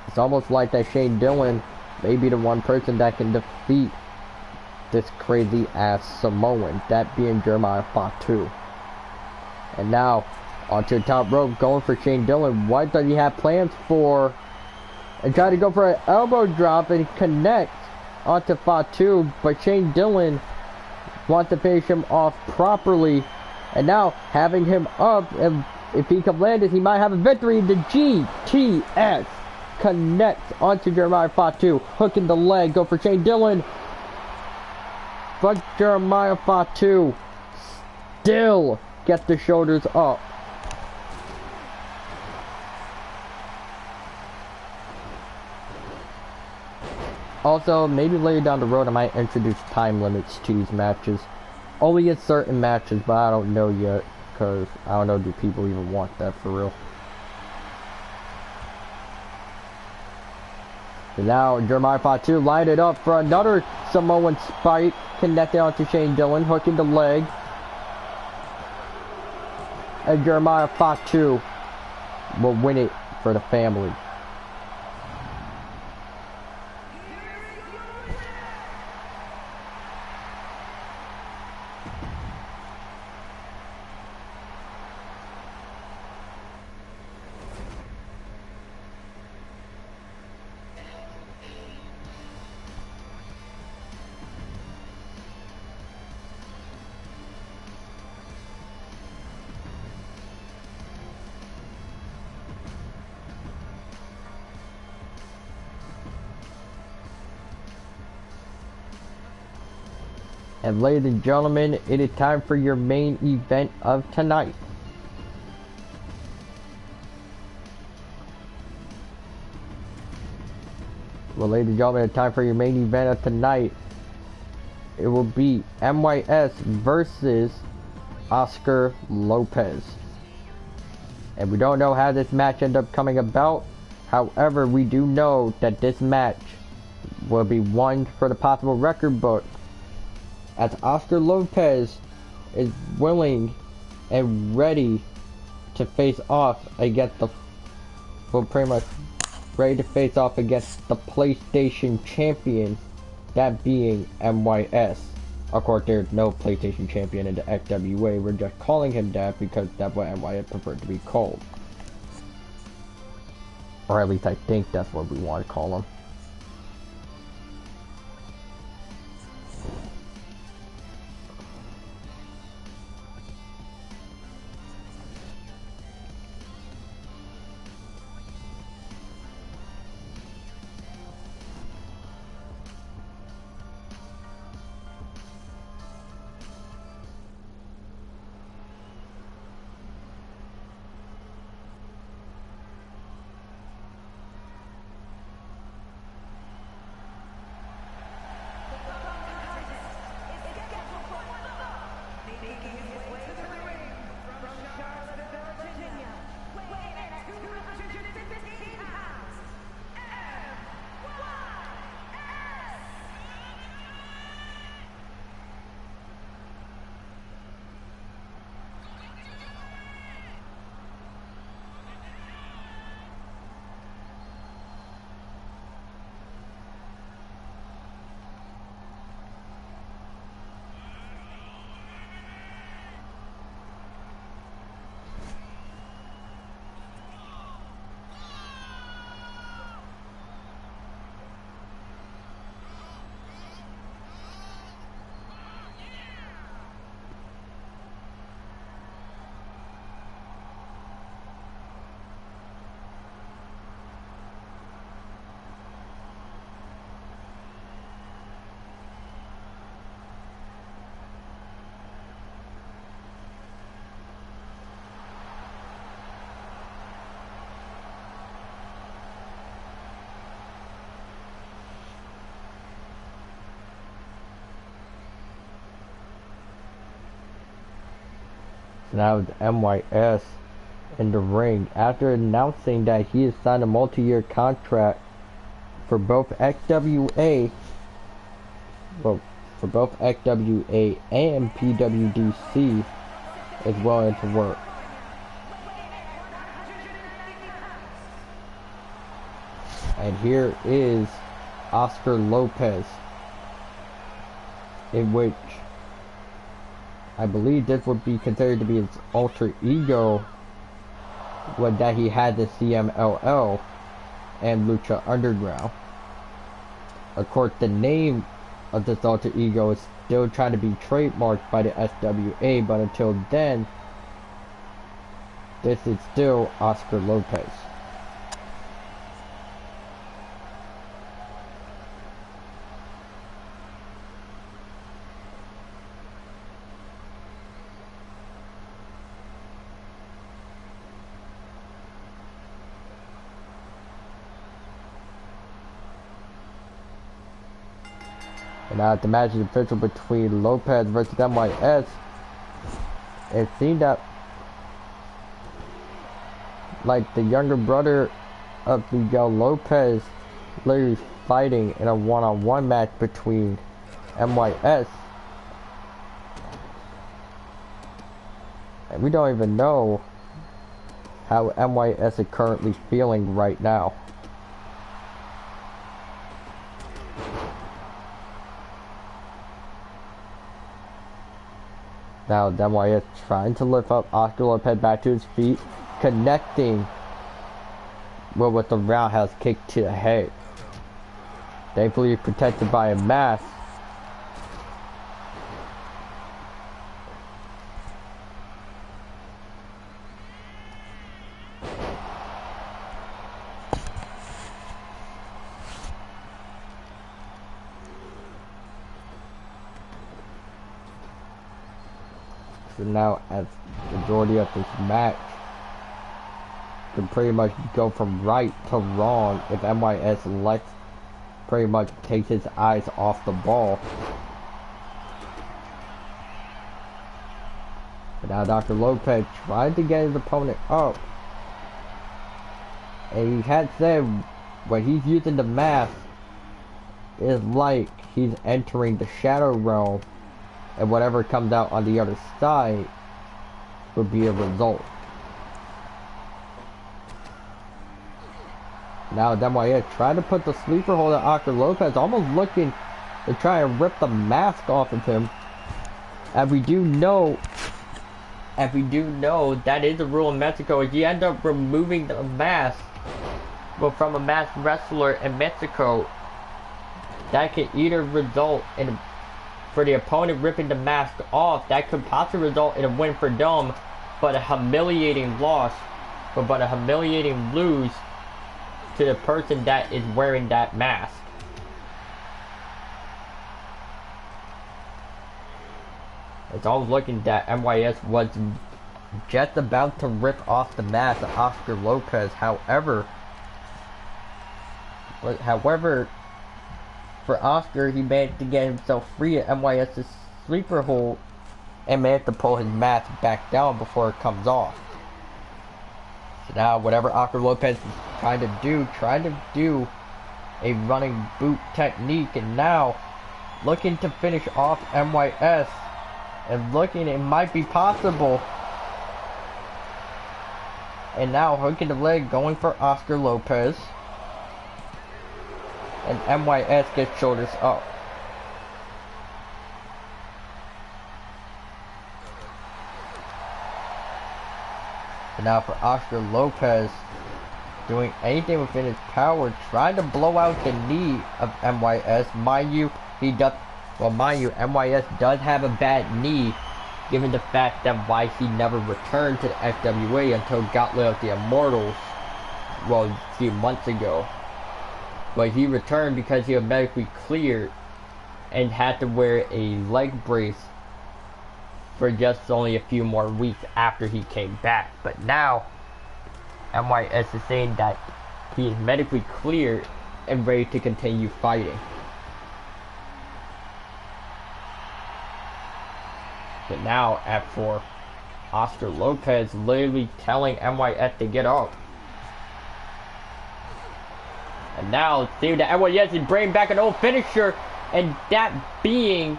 It's almost like that Shane Dillon may be the one person that can defeat this crazy ass Samoan, that being Jeremiah Fatu. And now onto the top rope, going for Shane Dillon. What does he have plans for? And try to go for an elbow drop and connect onto Fatu, but Shane Dillon wants to finish him off properly. And now having him up, and if he can land it, he might have a victory. The GTS connects onto Jeremiah Fatu, hooking the leg, go for Shane Dillon. But Jeremiah Fatu still gets the shoulders up. Also, maybe later down the road I might introduce time limits to these matches. Only in certain matches, but I don't know yet, because I don't know, do people even want that for real? And now Jeremiah Fatu lined it up for another Samoan spike, connected onto Shane Dillon, hooking the leg. And Jeremiah Fatu will win it for the family. And ladies and gentlemen, it is time for your main event of tonight. Well, ladies and gentlemen, it's time for your main event of tonight. It will be MYS versus Oscar Lopez. And we don't know how this match ended up coming about. However, we do know that this match will be one for the possible record book, as Oscar Lopez is willing and ready to face off against the, well, pretty much ready to face off against the PlayStation champion, that being MYS. Of course, there's no PlayStation champion in the XWA. We're just calling him that because that's what MYS preferred to be called. Or at least I think that's what we want to call him. Now it's MYS in the ring after announcing that he has signed a multi-year contract for both XWA, well, for both XWA and PWDC is willing to work. And here is Oscar Lopez, in which I believe this would be considered to be his alter ego, when that he had the CMLL and Lucha Underground. Of course, the name of this alter ego is still trying to be trademarked by the SWA, but until then, this is still Oscar Lopez. And now the match is official between Lopez versus MYS. It seemed that like the younger brother of Miguel Lopez literally fighting in a one-on-one match between MYS. And we don't even know how MYS is currently feeling right now. Now MYS trying to lift up Oscar Lopez back to his feet, connecting with the roundhouse kick to the head. Thankfully protected by a mask. So now, as the majority of this match can pretty much go from right to wrong if MYS lets pretty much take his eyes off the ball. But now Dr. Lopez tried to get his opponent up, and he had said when he's using the mask, it's like he's entering the shadow realm, and whatever comes out on the other side will be a result. Now MYS tried to put the sleeper hold on Oscar Lopez, almost looking to try and rip the mask off of him. And we do know that is a rule in Mexico. If you end up removing the mask, well, from a masked wrestler in Mexico, that could either result in, for the opponent ripping the mask off, that could possibly result in a win for them, but a humiliating loss, but a humiliating lose to the person that is wearing that mask. It's all looking that MYS was just about to rip off the mask of Oscar Lopez. However, for Oscar, he managed to get himself free of MYS's sleeper hold and managed to pull his mask back down before it comes off. So now whatever Oscar Lopez is trying to do a running boot technique, and now looking to finish off MYS, and looking it might be possible. And now hooking the leg, going for Oscar Lopez. And MYS gets shoulders up. And now for Oscar Lopez, doing anything within his power, trying to blow out the knee of MYS. Mind you, MYS does have a bad knee, given the fact that why he never returned to the FWA until Gauntlet of the Immortals, well, a few months ago. But he returned because he was medically cleared and had to wear a leg brace for just only a few more weeks after he came back. But now, MYS is saying that he is medically cleared and ready to continue fighting. But now, at 4, Oscar Lopez literally telling MYS to get up. And now, see that MYS is bringing back an old finisher, and that being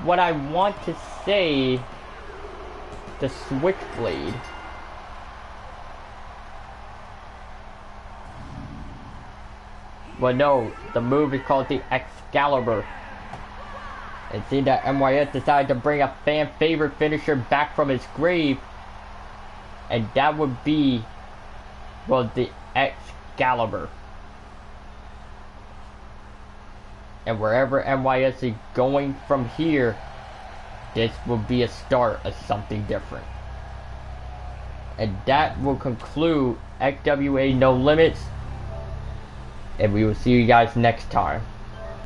what I want to say, the Switchblade. Well, no, the move is called the Excalibur. And seeing that MYS decided to bring a fan favorite finisher back from his grave, and that would be, well, the Excalibur. And wherever MYS is going from here, this will be a start of something different. And that will conclude XWA No Limits. And we will see you guys next time.